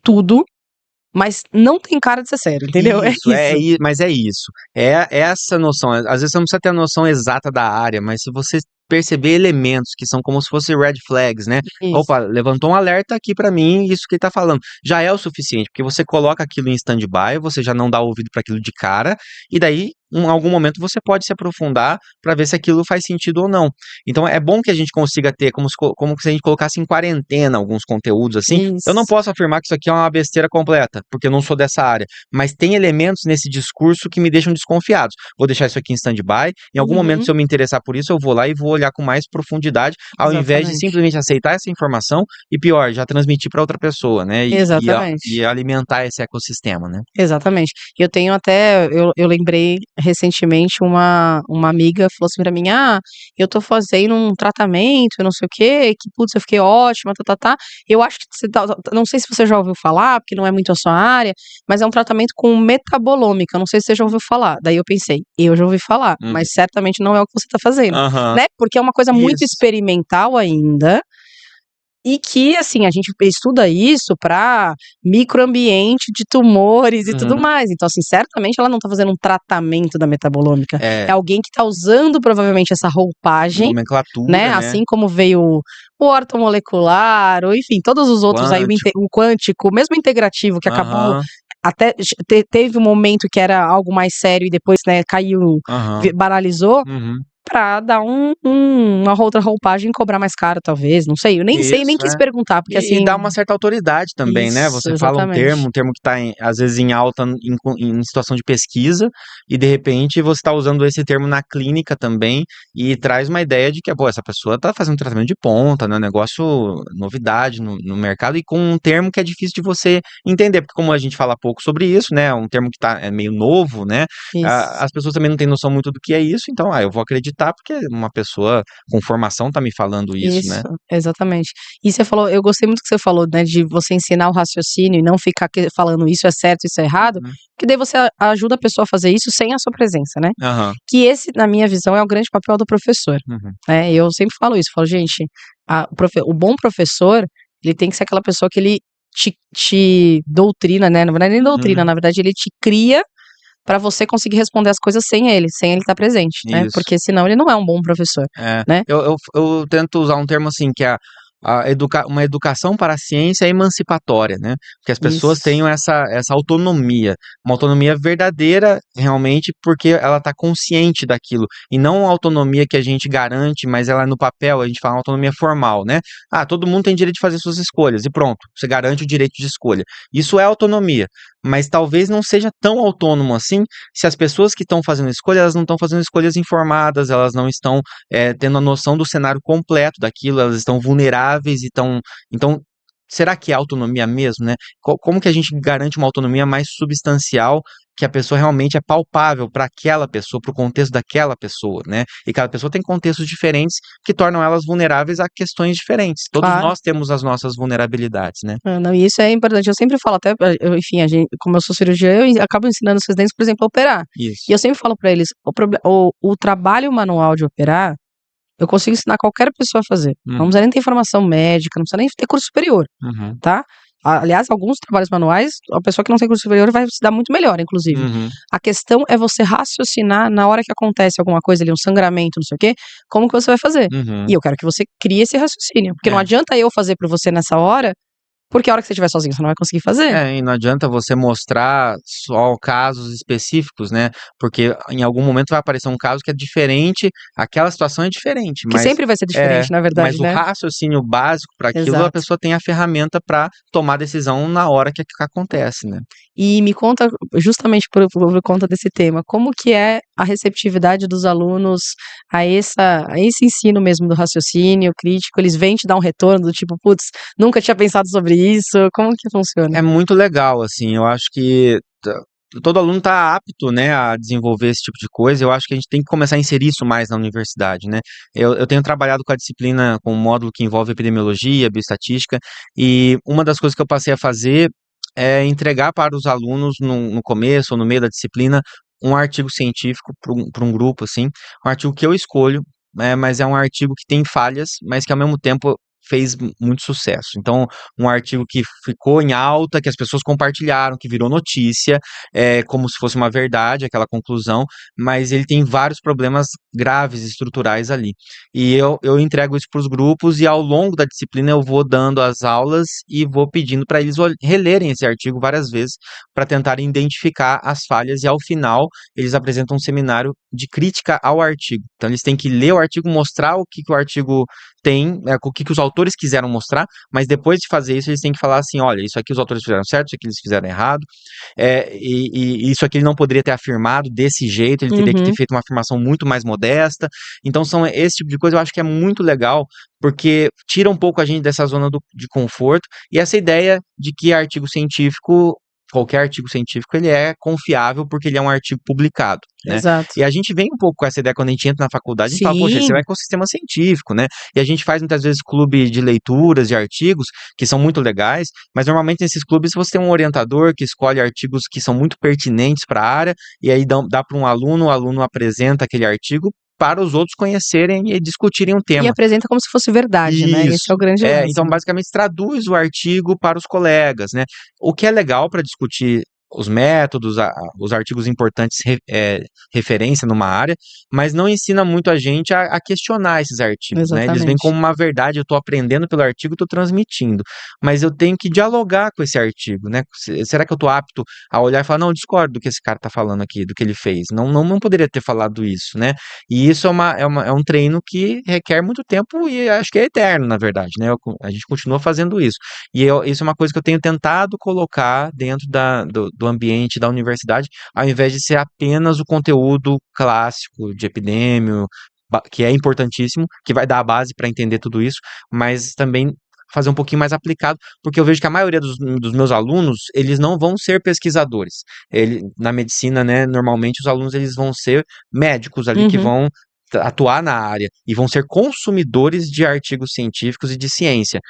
tudo, mas não tem cara de ser sério, entendeu? Isso, É isso. mas é isso. É essa noção. Às vezes você não precisa ter a noção exata da área, mas se você perceber elementos que são como se fossem red flags, né? Isso. Opa, levantou um alerta aqui pra mim, isso que ele tá falando. Já é o suficiente, porque você coloca aquilo em stand-by, você já não dá ouvido para aquilo de cara, e daí, em algum momento, você pode se aprofundar para ver se aquilo faz sentido ou não. Então, é bom que a gente consiga ter, como se a gente colocasse em quarentena alguns conteúdos assim. Isso. Eu não posso afirmar que isso aqui é uma besteira completa, porque eu não sou dessa área, mas tem elementos nesse discurso que me deixam desconfiados. Vou deixar isso aqui em stand-by, em algum momento, se eu me interessar por isso, eu vou lá e vou olhar com mais profundidade, ao invés de Exatamente. simplesmente aceitar essa informação e, pior, já transmitir para outra pessoa, né? Exatamente. E alimentar esse ecossistema, né? Exatamente. Eu tenho até, eu lembrei recentemente uma amiga falou assim pra mim, eu tô fazendo um tratamento, não sei o quê, que putz, eu fiquei ótima, Eu acho que não sei se você já ouviu falar, porque não é muito a sua área, mas é um tratamento com metabolômica, não sei se você já ouviu falar. Daí eu pensei, eu já ouvi falar, mas certamente não é o que você tá fazendo, Aham. né? Porque é uma coisa muito Isso. experimental ainda. E que, assim, a gente estuda isso para microambiente de tumores e tudo mais. Então, assim, certamente ela não tá fazendo um tratamento da metabolômica. É alguém que tá usando, provavelmente, essa roupagem, nomenclatura, né? Assim como veio o ortomolecular, ou enfim, todos os outros aí, o quântico, mesmo o integrativo, que acabou, Aham. até teve um momento que era algo mais sério e depois, né, caiu, Aham. banalizou. Uhum. Pra dar uma outra roupagem e cobrar mais caro, talvez, não sei. Eu nem sei, nem Isso, quis perguntar, porque assim. E dá uma certa autoridade também, né? Isso, Você fala um exatamente. termo que tá, às vezes, em alta em situação de pesquisa, e de repente você tá usando esse termo na clínica também, e traz uma ideia de que, pô, essa pessoa tá fazendo um tratamento de ponta, né? Negócio, novidade no mercado, e com um termo que é difícil de você entender, porque como a gente fala pouco sobre isso, né? Um termo que é meio novo, né? Isso. As pessoas também não têm noção muito do que é isso, então, eu vou acreditar acreditar, porque uma pessoa com formação tá me falando isso, né? Exatamente. E você falou, eu gostei muito que você falou, né, de você ensinar o raciocínio e não ficar falando isso é certo, isso é errado, que daí você ajuda a pessoa a fazer isso sem a sua presença, né? Aham. Que esse, na minha visão, é o grande papel do professor, né? Eu sempre falo isso, falo, gente, o bom professor, ele tem que ser aquela pessoa que ele te doutrina, né? Na verdade, nem doutrina, na verdade, ele te cria pra você conseguir responder as coisas sem ele estar presente, né? Isso. Porque senão ele não é um bom professor, É, né? eu tento usar um termo assim, que é uma educação para a ciência emancipatória, né? Que as pessoas Isso. tenham essa autonomia, uma autonomia verdadeira, realmente, porque ela está consciente daquilo, e não uma autonomia que a gente garante, mas ela é no papel, a gente fala uma autonomia formal, né? Todo mundo tem direito de fazer suas escolhas, e pronto, você garante o direito de escolha. Isso é autonomia, mas talvez não seja tão autônomo assim, se as pessoas que estão fazendo escolha, elas não estão fazendo escolhas informadas, elas não estão tendo a noção do cenário completo daquilo, elas estão vulneráveis e estão. Então, será que é autonomia mesmo, né? Como que a gente garante uma autonomia mais substancial, que a pessoa realmente é palpável para aquela pessoa, para o contexto daquela pessoa, né? E cada pessoa tem contextos diferentes que tornam elas vulneráveis a questões diferentes. Todos Claro. nós temos as nossas vulnerabilidades, né? Não, e isso é importante. Eu sempre falo, até, enfim, como eu sou cirurgiã, eu acabo ensinando os residentes, por exemplo, a operar. Isso. E eu sempre falo pra eles, o trabalho manual de operar, eu consigo ensinar qualquer pessoa a fazer. Não precisa nem ter formação médica, não precisa nem ter curso superior, tá? Aliás, alguns trabalhos manuais, a pessoa que não tem curso superior vai se dar muito melhor, inclusive. A questão é você raciocinar na hora que acontece alguma coisa ali, um sangramento, não sei o quê, como que você vai fazer. E eu quero que você crie esse raciocínio, porque não adianta eu fazer pra você nessa hora, porque a hora que você estiver sozinho, você não vai conseguir fazer. E não adianta você mostrar só casos específicos, né? Porque em algum momento vai aparecer um caso que é diferente, aquela situação é diferente, Que sempre vai ser diferente, na verdade, mas né? o raciocínio básico para aquilo, Exato. a pessoa tem a ferramenta para tomar decisão na hora que acontece, né? E me conta, justamente por conta desse tema, como que é a receptividade dos alunos a esse ensino mesmo do raciocínio crítico? Eles vêm te dar um retorno do tipo, putz, nunca tinha pensado sobre isso, como que funciona? É muito legal, assim, eu acho que todo aluno está apto, né, a desenvolver esse tipo de coisa. Eu acho que a gente tem que começar a inserir isso mais na universidade, né? Eu tenho trabalhado com a disciplina, com um módulo que envolve epidemiologia, bioestatística, e uma das coisas que eu passei a fazer é entregar para os alunos no começo ou no meio da disciplina um artigo científico para um grupo, assim, um artigo que eu escolho, mas é um artigo que tem falhas, mas que ao mesmo tempo fez muito sucesso. Então, um artigo que ficou em alta, que as pessoas compartilharam, que virou notícia, como se fosse uma verdade, aquela conclusão, mas ele tem vários problemas graves estruturais ali. E eu entrego isso para os grupos e ao longo da disciplina eu vou dando as aulas e vou pedindo para eles relerem esse artigo várias vezes para tentarem identificar as falhas e ao final eles apresentam um seminário de crítica ao artigo. Então eles têm que ler o artigo, mostrar o que o artigo tem, o que os autores quiseram mostrar, mas depois de fazer isso, eles têm que falar assim, olha, isso aqui os autores fizeram certo, isso aqui eles fizeram errado, e isso aqui ele não poderia ter afirmado desse jeito, ele teria que ter feito uma afirmação muito mais modesta. Então são esse tipo de coisa, eu acho que é muito legal, porque tira um pouco a gente dessa zona de conforto, e essa ideia de que qualquer artigo científico, ele é confiável porque ele é um artigo publicado, né? Exato. E a gente vem um pouco com essa ideia quando a gente entra na faculdade, a gente fala, poxa, esse é um ecossistema científico, né? E a gente faz muitas vezes clube de leituras de artigos, que são muito legais, mas normalmente nesses clubes você tem um orientador que escolhe artigos que são muito pertinentes para a área, e aí dá para um aluno, o aluno apresenta aquele artigo para os outros conhecerem e discutirem um tema. E apresenta como se fosse verdade, né? Esse é o grande lance. Então, basicamente, traduz o artigo para os colegas, né? O que é legal para discutir os métodos, os artigos importantes, referência numa área, mas não ensina muito a gente a questionar esses artigos, né? Eles vêm como uma verdade, eu estou aprendendo pelo artigo, estou transmitindo, mas eu tenho que dialogar com esse artigo, né? Será que eu estou apto a olhar e falar, não, eu discordo do que esse cara está falando aqui, do que ele fez, não poderia ter falado isso, né? E isso é um treino que requer muito tempo e acho que é eterno, na verdade, né? A gente continua fazendo isso. E isso é uma coisa que eu tenho tentado colocar dentro do ambiente da universidade, ao invés de ser apenas o conteúdo clássico de epidêmio, que é importantíssimo, que vai dar a base para entender tudo isso, mas também fazer um pouquinho mais aplicado, porque eu vejo que a maioria dos meus alunos, eles não vão ser pesquisadores. Na medicina, né, normalmente os alunos eles vão ser médicos ali que vão atuar na área e vão ser consumidores de artigos científicos e de ciência,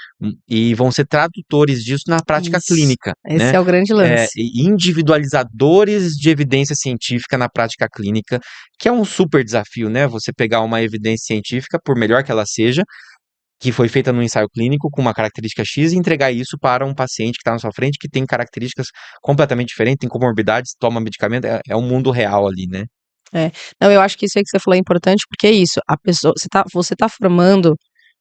e vão ser tradutores disso na prática Isso. clínica, né? Esse é o grande lance. E individualizadores de evidência científica na prática clínica, que é um super desafio, né? Você pegar uma evidência científica, por melhor que ela seja, que foi feita no ensaio clínico com uma característica X e entregar isso para um paciente que está na sua frente, que tem características completamente diferentes, tem comorbidades, toma medicamento, é um mundo real ali, né? Não, eu acho que isso aí que você falou é importante, porque é isso, a pessoa, você tá formando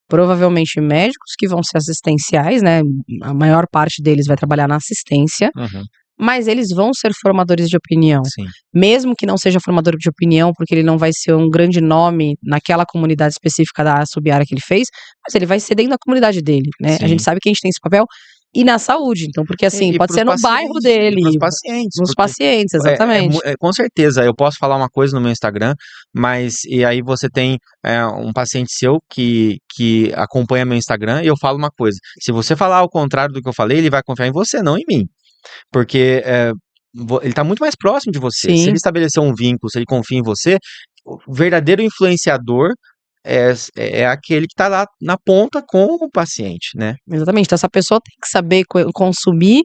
provavelmente médicos que vão ser assistenciais, né? A maior parte deles vai trabalhar na assistência, Uhum, mas eles vão ser formadores de opinião. sim. Mesmo que não seja formador de opinião, porque ele não vai ser um grande nome naquela comunidade específica da sub-área que ele fez, mas ele vai ser dentro da comunidade dele, né? Sim. A gente sabe que a gente tem esse papel. E na saúde, então, porque assim, E pode pros ser no bairro dele, Pros pacientes, nos porque pacientes, exatamente. com certeza, eu posso falar uma coisa no meu Instagram, mas e aí você tem um paciente seu que acompanha meu Instagram e eu falo uma coisa. Se você falar ao contrário do que eu falei, ele vai confiar em você, não em mim. Porque ele está muito mais próximo de você. Se Sim. ele estabeleceu um vínculo, se ele confia em você, o verdadeiro influenciador é aquele que está lá na ponta com o paciente, né? Exatamente. Então, essa pessoa tem que saber consumir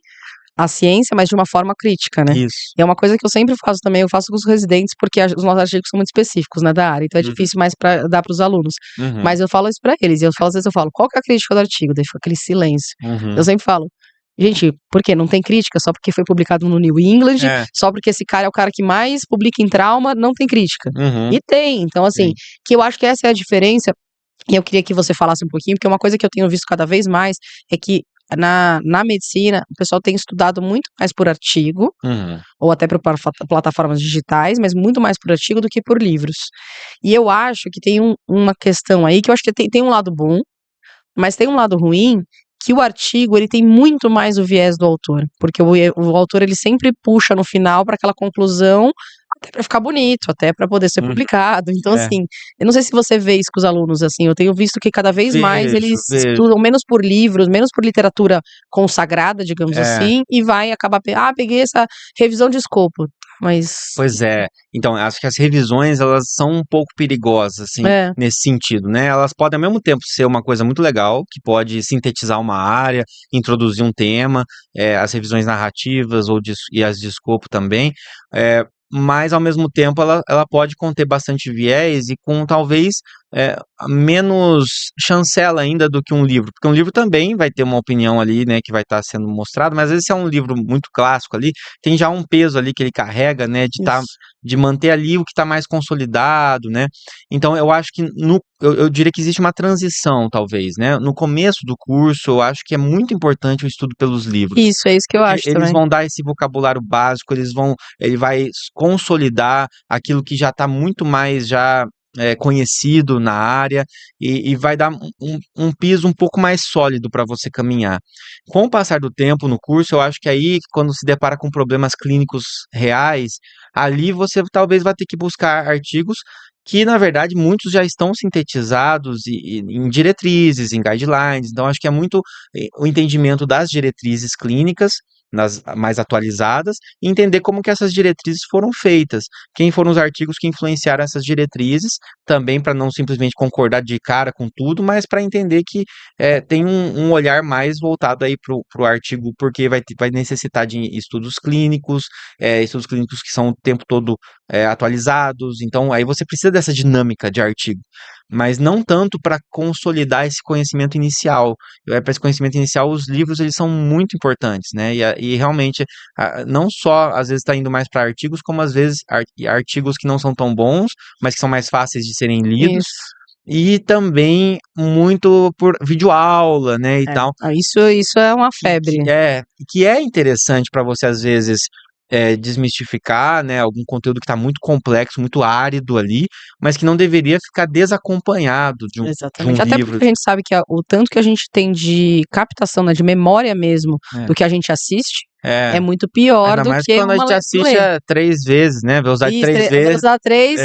a ciência, mas de uma forma crítica, né? Isso. E é uma coisa que eu sempre faço também, eu faço com os residentes, porque os nossos artigos são muito específicos, né, da área, então é Uhum. difícil mais para dar para os alunos. Uhum. Mas eu falo isso para eles, e eu falo, às vezes eu falo, qual que é a crítica do artigo? Daí fica aquele silêncio. Uhum. Eu sempre falo, gente, por quê? Não tem crítica só porque foi publicado no New England, É. só porque esse cara é o cara que mais publica em trauma, não tem crítica. Uhum. E tem, então assim, Sim. que eu acho que essa é a diferença, e eu queria que você falasse um pouquinho, porque uma coisa que eu tenho visto cada vez mais é que na medicina, o pessoal tem estudado muito mais por artigo, Uhum. ou até por plataformas digitais, mas muito mais por artigo do que por livros. E eu acho que tem uma questão aí, que eu acho que tem um lado bom, mas tem um lado ruim, que o artigo, ele tem muito mais o viés do autor, porque o autor, ele sempre puxa no final para aquela conclusão, até para ficar bonito, até para poder ser publicado. Então, É. assim, eu não sei se você vê isso com os alunos, assim, eu tenho visto que cada vez mais eles Vejo. estudam menos por livros, menos por literatura consagrada, digamos É. assim, e vai acabar, peguei essa revisão de escopo, mas... Pois é. Então, acho que as revisões, elas são um pouco perigosas, assim, É. nesse sentido, né? Elas podem, ao mesmo tempo, ser uma coisa muito legal, que pode sintetizar uma área, introduzir um tema, as revisões narrativas e as de escopo também, mas, ao mesmo tempo, ela pode conter bastante viés e com, talvez, menos chancela ainda do que um livro, porque um livro também vai ter uma opinião ali, né, que vai estar sendo mostrado, mas às vezes se é um livro muito clássico ali, tem já um peso ali que ele carrega, né, de manter ali o que está mais consolidado, né, então eu acho que eu diria que existe uma transição, talvez, né, no começo do curso eu acho que é muito importante o estudo pelos livros. Isso, é isso que eu acho Eles também. vão dar esse vocabulário básico, ele vai consolidar aquilo que já está muito mais já conhecido na área e vai dar um piso um pouco mais sólido para você caminhar. Com o passar do tempo no curso, eu acho que aí, quando se depara com problemas clínicos reais, ali você talvez vai ter que buscar artigos que, na verdade, muitos já estão sintetizados em diretrizes, em guidelines, então acho que é muito o entendimento das diretrizes clínicas, nas mais atualizadas, e entender como que essas diretrizes foram feitas, quem foram os artigos que influenciaram essas diretrizes, também para não simplesmente concordar de cara com tudo, mas para entender que tem um olhar mais voltado aí para o artigo, porque vai necessitar de estudos clínicos que são o tempo todo atualizados, então aí você precisa dessa dinâmica de artigo, mas não tanto para consolidar esse conhecimento inicial. Para esse conhecimento inicial, os livros eles são muito importantes, né? E realmente, não só às vezes está indo mais para artigos, como às vezes artigos que não são tão bons, mas que são mais fáceis de serem lidos. Isso. E também muito por videoaula, né, e tal. Isso é uma febre. Que é interessante para você, às vezes, desmistificar, né, algum conteúdo que está muito complexo, muito árido ali, mas que não deveria ficar desacompanhado de um Exatamente. Até livro. porque a gente sabe que o tanto que a gente tem de captação, né, de memória mesmo, do que a gente assiste, é muito pior Ainda do mais que quando a gente assiste 3 vezes, né? Vai usar 3 vezes. Vai usar 3,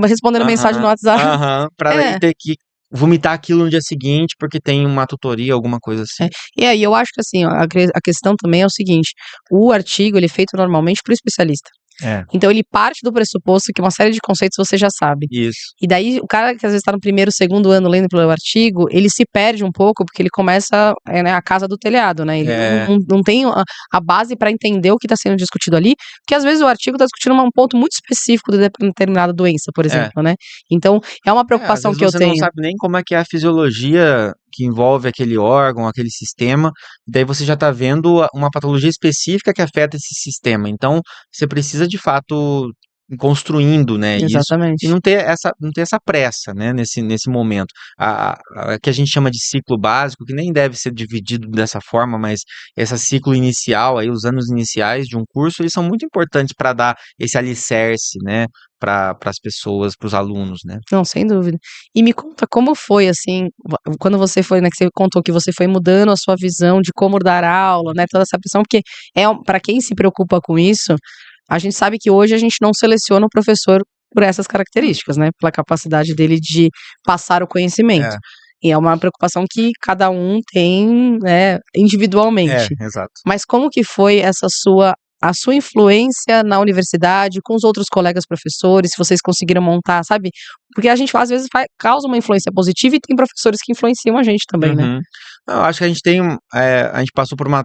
respondendo mensagem no WhatsApp. Pra ter que vomitar aquilo no dia seguinte, porque tem uma tutoria, alguma coisa assim. E aí, eu acho que assim, a questão também é o seguinte, o artigo, ele é feito normalmente por especialista. É, Então ele parte do pressuposto que uma série de conceitos você já sabe. isso. E daí o cara que às vezes está no primeiro, segundo ano lendo pelo artigo, ele se perde um pouco porque ele começa né, a casa do telhado, né? Ele É, não tem a base para entender o que está sendo discutido ali, porque às vezes o artigo está discutindo um ponto muito específico de determinada doença, por é. exemplo, né? Então é uma Às preocupação vezes que eu você não tenho. sabe nem como é que é a fisiologia que envolve aquele órgão, aquele sistema, daí você já está vendo uma patologia específica que afeta esse sistema. Então, você precisa de fato ir construindo, né, isso e Exatamente. não ter essa pressa, né, nesse momento. Que a gente chama de ciclo básico, que nem deve ser dividido dessa forma, mas esse ciclo inicial, aí, os anos iniciais de um curso, eles são muito importantes para dar esse alicerce, né, para as pessoas, para os alunos, né? Não, sem dúvida. E me conta como foi, assim, quando você foi, né, que você contou que você foi mudando a sua visão de como dar aula, né, toda essa pressão, porque para quem se preocupa com isso, a gente sabe que hoje a gente não seleciona o professor por essas características, né, pela capacidade dele de passar o conhecimento. É, E é uma preocupação que cada um tem, né, individualmente. exato. Mas como que foi a sua influência na universidade, com os outros colegas professores, se vocês conseguiram montar, sabe? Porque a gente às vezes causa uma influência positiva e tem professores que influenciam a gente também, né? Uhum. Eu acho que a gente passou por uma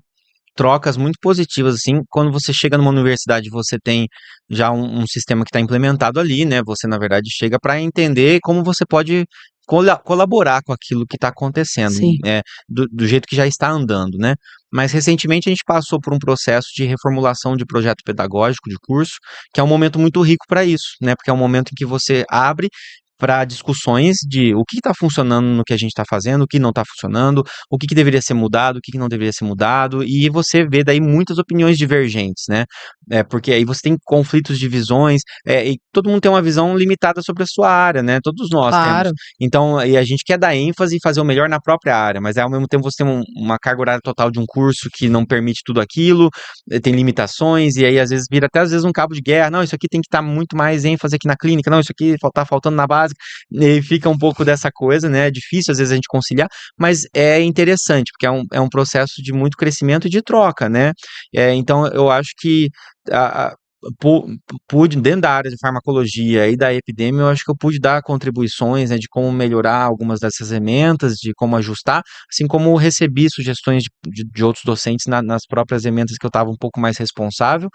trocas muito positivas, assim, quando você chega numa universidade, você tem já um sistema que está implementado ali, né? Você, na verdade, chega para entender como você pode colaborar com aquilo que está acontecendo, Sim. né? Do jeito que já está andando, né? Mas recentemente a gente passou por um processo de reformulação de projeto pedagógico de curso, que é um momento muito rico para isso, né? Porque é um momento em que você abre para discussões de o que está funcionando no que a gente está fazendo, o que não está funcionando, o que deveria ser mudado, o que não deveria ser mudado, e você vê daí muitas opiniões divergentes, né? Porque aí você tem conflitos de visões, e todo mundo tem uma visão limitada sobre a sua área, né? Todos nós temos. Claro. Então, e a gente quer dar ênfase e fazer o melhor na própria área, mas ao mesmo tempo você tem uma carga horária total de um curso que não permite tudo aquilo, tem limitações, e aí às vezes vira até às vezes um cabo de guerra, não, isso aqui tem que estar muito mais ênfase aqui na clínica, não, isso aqui tá faltando na base, e fica um pouco dessa coisa, né? É difícil às vezes a gente conciliar, mas é interessante, porque é um processo de muito crescimento e de troca, né? Então eu acho que a, a- pude, dentro da área de farmacologia e da epidemia, eu acho que eu pude dar contribuições, né, de como melhorar algumas dessas ferramentas, de como ajustar, assim como recebi sugestões de outros docentes nas próprias emendas que eu estava um pouco mais responsável,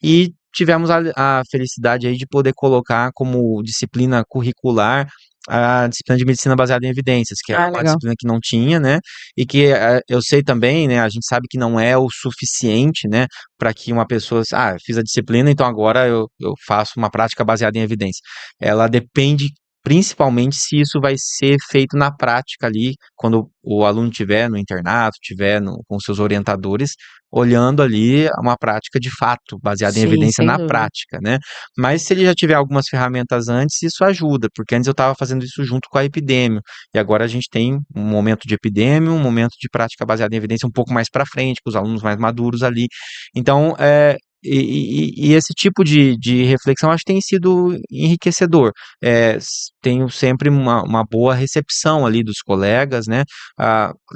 e tivemos a felicidade aí de poder colocar como disciplina curricular a disciplina de medicina baseada em evidências, que é Ah, uma legal. disciplina que não tinha, né, e que eu sei também, né, a gente sabe que não é o suficiente, né, para que uma pessoa, fiz a disciplina, então agora eu faço uma prática baseada em evidência. Ela depende principalmente se isso vai ser feito na prática ali, quando o aluno estiver no internato, estiver com seus orientadores, olhando ali uma prática de fato, baseada em Sim, evidência sem na dúvida. prática, né? Mas se ele já tiver algumas ferramentas antes, isso ajuda, porque antes eu estava fazendo isso junto com a epidêmio, e agora a gente tem um momento de epidêmio, um momento de prática baseada em evidência um pouco mais para frente, com os alunos mais maduros ali. Então, e esse tipo de reflexão acho que tem sido enriquecedor. Tenho sempre uma boa recepção ali dos colegas, né?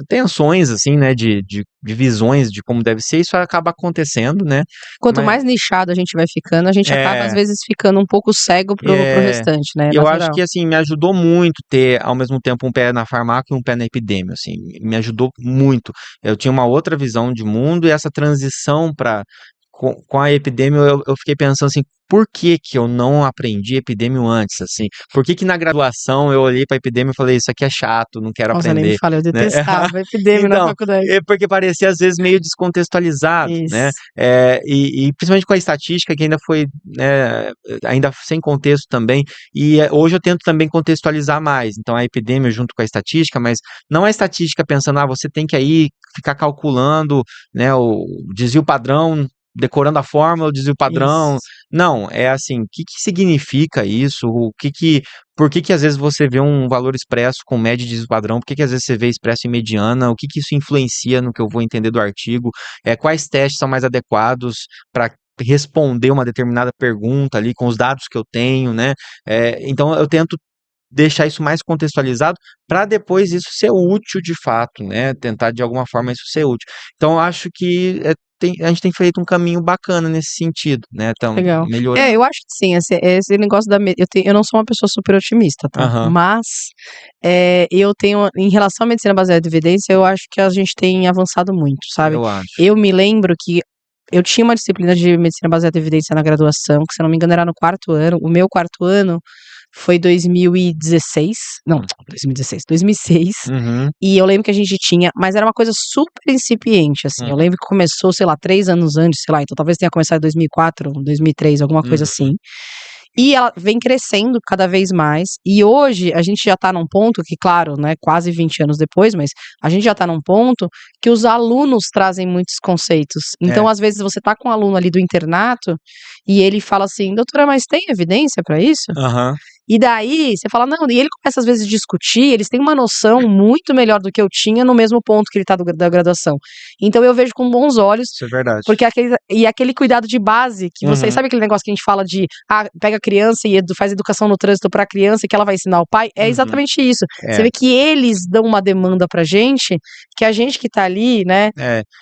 Tensões, assim, né? De visões de como deve ser, isso acaba acontecendo, né? Quanto Mas mais nichado a gente vai ficando, a gente acaba, às é, vezes, ficando um pouco cego pro é, restante, né? É e eu acho natural. que, assim, me ajudou muito ter, ao mesmo tempo, um pé na farmácia e um pé na epidemia, assim, me ajudou muito. Eu tinha uma outra visão de mundo e essa transição com a epidemia, eu fiquei pensando assim, por que que eu não aprendi epidemio antes, assim? Por que que na graduação eu olhei para epidemia e falei, isso aqui é chato, não quero Nossa, nem me aprender, fala, eu né? detestava epidemia na Então, faculdade. porque parecia às vezes meio descontextualizado, né? Isso. E principalmente com a estatística, que ainda foi, né, ainda sem contexto também, e hoje eu tento também contextualizar mais, então a epidemia junto com a estatística, mas não a estatística pensando, você tem que aí ficar calculando, né, o desvio padrão, decorando a fórmula, o desvio padrão. Isso. Não, é assim, o que que significa isso? Por que que às vezes você vê um valor expresso com média de desvio padrão? Por que que às vezes você vê expresso em mediana? O que que isso influencia no que eu vou entender do artigo? Quais testes são mais adequados para responder uma determinada pergunta ali com os dados que eu tenho, né? Então eu tento deixar isso mais contextualizado para depois isso ser útil de fato, né? Tentar de alguma forma isso ser útil. Então eu acho que a gente tem feito um caminho bacana nesse sentido, né? Então, Legal. melhorando. Eu acho que sim, esse negócio eu não sou uma pessoa super otimista, tá? Aham. Mas eu tenho, em relação à medicina baseada em evidência, eu acho que a gente tem avançado muito, sabe? Eu acho. Eu me lembro que eu tinha uma disciplina de medicina baseada em evidência na graduação, que se eu não me engano era no 4º ano. O meu 4º ano foi 2016, não, 2016, 2006. Uhum. E eu lembro que a gente tinha, mas era uma coisa super incipiente, assim. Eu lembro que começou, sei lá, 3 anos antes, sei lá, então talvez tenha começado em 2004, 2003, alguma coisa assim. E ela vem crescendo cada vez mais. E hoje a gente já tá num ponto que, claro, né, quase 20 anos depois, mas a gente já tá num ponto que os alunos trazem muitos conceitos. Então, às vezes, você tá com um aluno ali do internato e ele fala assim, doutora, mas tem evidência pra isso? Aham. E daí, você fala, não, e ele começa às vezes a discutir, eles têm uma noção muito melhor do que eu tinha no mesmo ponto que ele tá da graduação. Então eu vejo com bons olhos, Isso é verdade. porque aquele cuidado de base, que você, sabe aquele negócio que a gente fala de, pega a criança e faz educação no trânsito pra criança e que ela vai ensinar o pai? É exatamente isso. Você vê que eles dão uma demanda pra gente, que a gente que tá ali, né,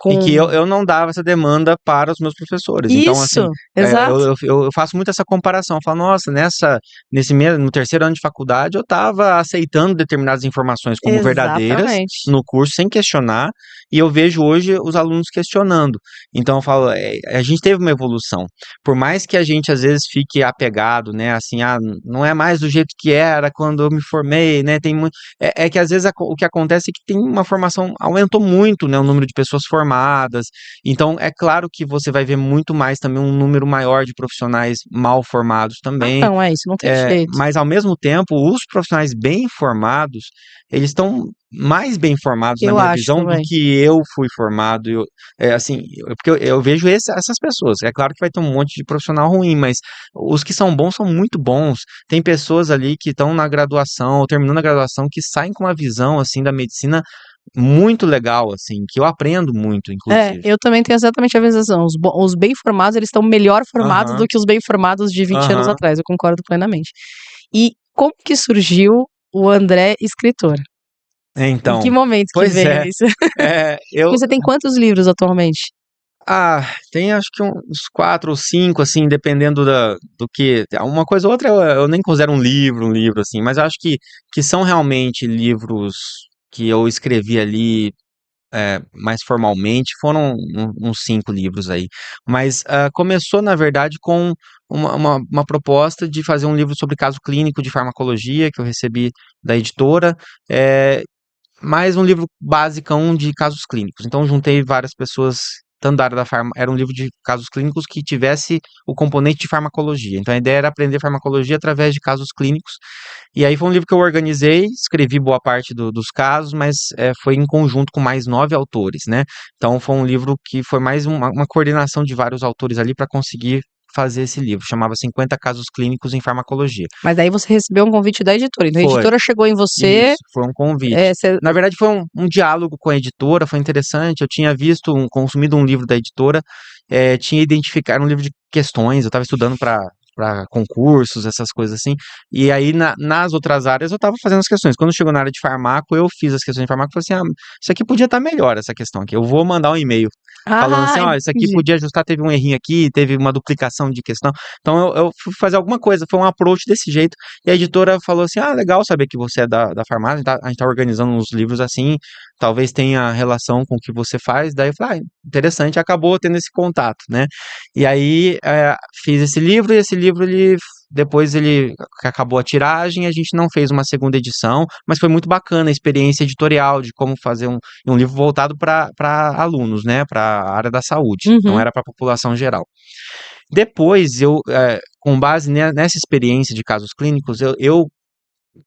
E que eu não dava essa demanda para os meus professores. Isso, Então, assim, exato. eu faço muito essa comparação. Eu falo, nossa, no 3º ano de faculdade, eu estava aceitando determinadas informações como verdadeiras Exatamente. no curso, sem questionar, e eu vejo hoje os alunos questionando. Então, eu falo, a gente teve uma evolução. Por mais que a gente, às vezes, fique apegado, né, assim, não é mais do jeito que era quando eu me formei, né, tem muito... É que, às vezes, o que acontece é que tem uma formação, aumentou muito, né, o número de pessoas formadas, então, é claro que você vai ver muito mais também um número maior de profissionais mal formados também. Não, isso não tem jeito. Mas, ao mesmo tempo, os profissionais bem formados, eles estão mais bem formados, na Eu minha acho visão, do também. que eu fui formado. Porque eu vejo essas pessoas. É claro que vai ter um monte de profissional ruim, mas os que são bons são muito bons. Tem pessoas ali que estão na graduação, ou terminando a graduação, que saem com uma visão, assim, da medicina muito legal, assim, que eu aprendo muito, inclusive. Eu também tenho exatamente a sensação. Os bem formados, eles estão melhor formados do que os bem formados de 20 anos atrás. Eu concordo plenamente. E como que surgiu o André escritor? Então, em que momento que pois veio isso? Você tem quantos livros atualmente? Tem acho que uns 4 ou 5, assim, dependendo do que. Uma coisa ou outra eu nem considero um livro, assim, mas eu acho que são realmente livros que eu escrevi ali mais formalmente, foram uns 5 livros aí. Mas começou, na verdade, com uma proposta de fazer um livro sobre caso clínico de farmacologia, que eu recebi da editora, mais um livro basicão de casos clínicos. Então, juntei várias pessoas, tanto da área da farma, era um livro de casos clínicos que tivesse o componente de farmacologia. Então, a ideia era aprender farmacologia através de casos clínicos. E aí foi um livro que eu organizei, escrevi boa parte dos casos, mas foi em conjunto com mais 9 autores, né? Então, foi um livro que foi mais uma coordenação de vários autores ali para conseguir fazer esse livro. Chamava 50 casos clínicos em farmacologia. Mas daí você recebeu um convite da editora. Então a Foi. editora chegou em você. Isso, foi um convite. Na verdade, foi um diálogo com a editora, foi interessante. Eu tinha consumido um livro da editora, tinha identificado, era um livro de questões, eu estava estudando para concursos, essas coisas assim. E aí, nas outras áreas, eu estava fazendo as questões. Quando chegou na área de farmaco, eu fiz as questões de farmaco e falei assim: isso aqui podia estar melhor, essa questão aqui. Eu vou mandar um e-mail falando assim: ó, isso aqui Entendi. podia ajustar, teve um errinho aqui, teve uma duplicação de questão. Então, eu fui fazer alguma coisa, foi um approach desse jeito. E a editora falou assim: legal saber que você é da farmácia, a gente tá organizando uns livros assim, talvez tenha relação com o que você faz. Daí eu falei: interessante, acabou tendo esse contato, né? E aí, fiz esse livro, e esse livro, depois ele acabou a tiragem, a gente não fez uma segunda edição, mas foi muito bacana a experiência editorial de como fazer um livro voltado para alunos, né, para a área da saúde, não era para a população geral. Depois, com base nessa experiência de casos clínicos, eu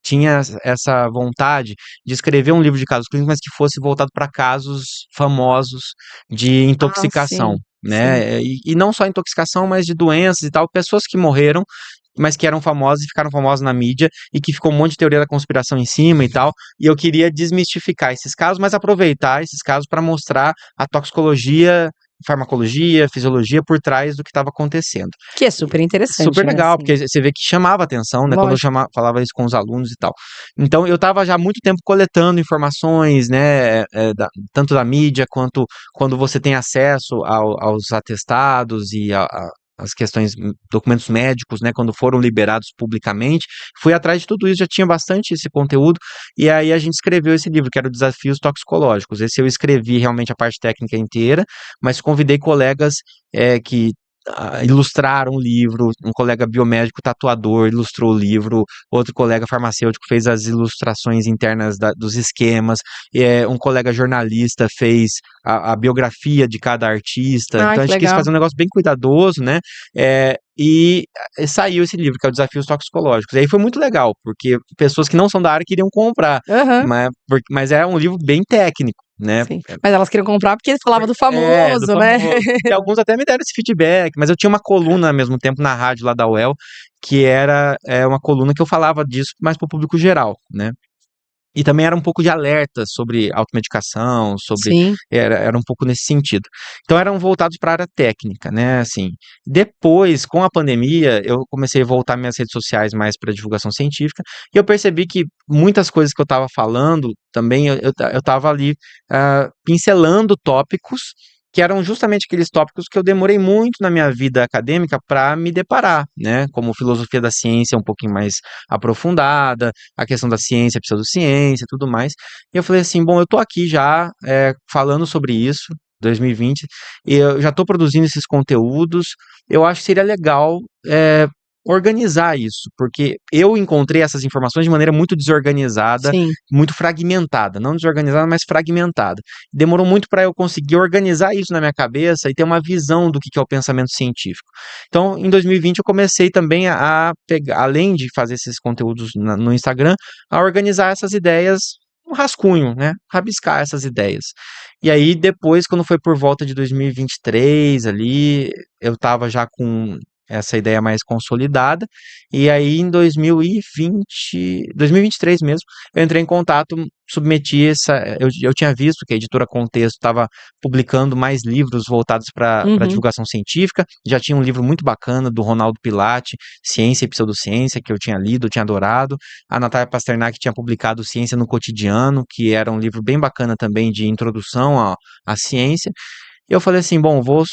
tinha essa vontade de escrever um livro de casos clínicos, mas que fosse voltado para casos famosos de intoxicação, sim, né? E não só intoxicação, mas de doenças e tal, pessoas que morreram, mas que eram famosas e ficaram famosas na mídia, e que ficou um monte de teoria da conspiração em cima e tal, e eu queria desmistificar esses casos, mas aproveitar esses casos para mostrar a toxicologia farmacologia, fisiologia por trás do que estava acontecendo. Que é super interessante, Super né, legal, assim. porque você vê que chamava atenção, né, quando eu falava isso com os alunos e tal. Então, eu estava já há muito tempo coletando informações, né, tanto da mídia quanto quando você tem acesso aos atestados e as questões, documentos médicos, né, quando foram liberados publicamente, fui atrás de tudo isso, já tinha bastante esse conteúdo, e aí a gente escreveu esse livro, que era o Desafios Toxicológicos. Esse eu escrevi realmente a parte técnica inteira, mas convidei colegas que ilustraram o livro, um colega biomédico tatuador ilustrou o livro, outro colega farmacêutico fez as ilustrações internas dos esquemas, um colega jornalista fez a biografia de cada artista. Então a que gente quis legal. fazer um negócio bem cuidadoso, né? E saiu esse livro, que é o Desafios Toxicológicos. E aí foi muito legal, porque pessoas que não são da área queriam comprar, mas é um livro bem técnico, né? Sim. Mas elas queriam comprar porque falava do famoso, do né? famoso. E alguns até me deram esse feedback, mas eu tinha uma coluna ao mesmo tempo na rádio lá da UEL, que era uma coluna que eu falava disso mais para o público geral, né? E também era um pouco de alerta sobre automedicação, era um pouco nesse sentido. Então eram voltados para a área técnica, né, assim. Depois, com a pandemia, eu comecei a voltar minhas redes sociais mais para divulgação científica, e eu percebi que muitas coisas que eu estava falando, também eu estava ali pincelando tópicos que eram justamente aqueles tópicos que eu demorei muito na minha vida acadêmica para me deparar, né, como filosofia da ciência um pouquinho mais aprofundada, a questão da ciência, pseudociência e tudo mais, e eu falei assim, bom, eu tô aqui já falando sobre isso, 2020, e eu já estou produzindo esses conteúdos, eu acho que seria legal organizar isso, porque eu encontrei essas informações de maneira muito desorganizada, muito fragmentada, não desorganizada, mas fragmentada. Demorou muito para eu conseguir organizar isso na minha cabeça e ter uma visão do que é o pensamento científico. Então, em 2020, eu comecei também a pegar, além de fazer esses conteúdos no Instagram, a organizar essas ideias, um rascunho, né? Rabiscar essas ideias. E aí, depois, quando foi por volta de 2023, ali, eu estava já com essa ideia mais consolidada, e aí em 2023 mesmo, eu entrei em contato, submeti eu tinha visto que a editora Contexto estava publicando mais livros voltados para divulgação científica, já tinha um livro muito bacana do Ronaldo Pilati, Ciência e Pseudociência, que eu tinha lido, eu tinha adorado, a Natália Pasternak tinha publicado Ciência no Cotidiano, que era um livro bem bacana também de introdução à ciência, e eu falei assim, bom, vou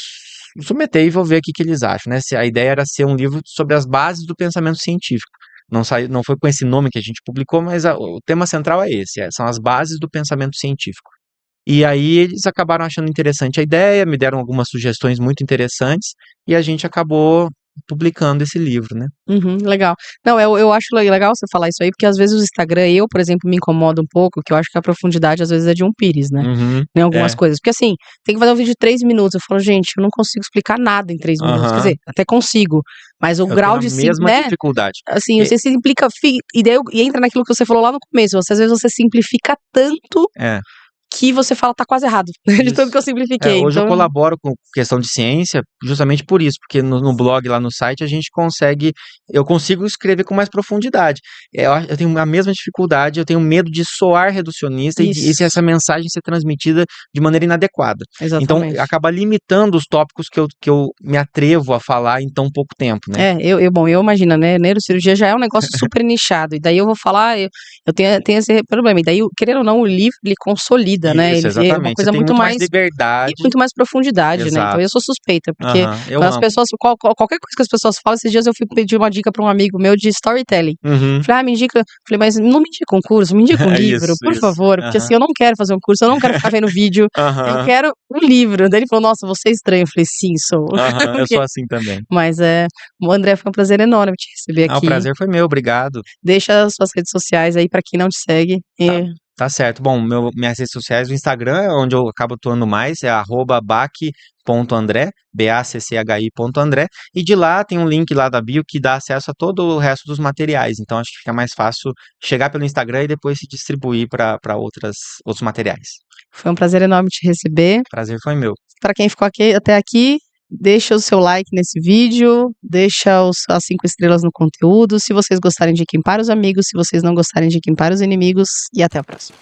submeter e vou ver o que eles acham, né? A ideia era ser um livro sobre as bases do pensamento científico. Não foi com esse nome que a gente publicou, mas o tema central é esse, são as bases do pensamento científico. E aí eles acabaram achando interessante a ideia, me deram algumas sugestões muito interessantes, e a gente acabou publicando esse livro, né? Legal. Não, eu acho legal você falar isso aí, porque às vezes o Instagram, por exemplo, me incomoda um pouco, que eu acho que a profundidade às vezes é de um pires, né? Em algumas coisas. Porque assim, tem que fazer um vídeo de 3 minutos. Eu falo, gente, eu não consigo explicar nada em 3 minutos. Quer dizer, até consigo, mas o grau de mesma dificuldade. Assim, você simplifica, e entra naquilo que você falou lá no começo, às vezes você simplifica tanto que você fala, tá quase errado, de tanto que eu simplifiquei. Hoje eu colaboro com questão de ciência justamente por isso, porque no blog, lá no site, eu consigo escrever com mais profundidade. Eu tenho a mesma dificuldade, eu tenho medo de soar reducionista e essa mensagem ser transmitida de maneira inadequada. Exatamente. Então, acaba limitando os tópicos que eu me atrevo a falar em tão pouco tempo, né? Eu imagino, né, neurocirurgia já é um negócio super nichado, e daí eu vou falar, eu tenho esse problema, e daí, querendo ou não, o livro, ele consolida, né? Isso, ele é uma coisa muito mais liberdade. E muito mais profundidade, né? Então eu sou suspeita, porque quando as pessoas, qualquer coisa que as pessoas falam, esses dias eu fui pedir uma dica pra um amigo meu de storytelling. Falei, me indica. Falei, mas não me indica um curso, me indica um livro, por favor, porque assim, eu não quero fazer um curso, eu não quero ficar vendo vídeo, eu quero um livro. Daí ele falou, nossa, você é estranho. Eu falei, sim, sou. Eu sou assim também. Mas André, foi um prazer enorme te receber aqui. O prazer foi meu, obrado. Deixa as suas redes sociais aí pra quem não te segue. Tá certo. Bom, minhas redes sociais, o Instagram é onde eu acabo atuando mais, é @bac.andré, BACCHI.andré, e de lá tem um link lá da bio que dá acesso a todo o resto dos materiais, então acho que fica mais fácil chegar pelo Instagram e depois se distribuir para outros materiais. Foi um prazer enorme te receber. Prazer foi meu. Para quem ficou até aqui, deixa o seu like nesse vídeo, deixa as 5 estrelas no conteúdo. Se vocês gostarem, indiquem para os amigos. Se vocês não gostarem, indiquem para os inimigos. E até a próxima.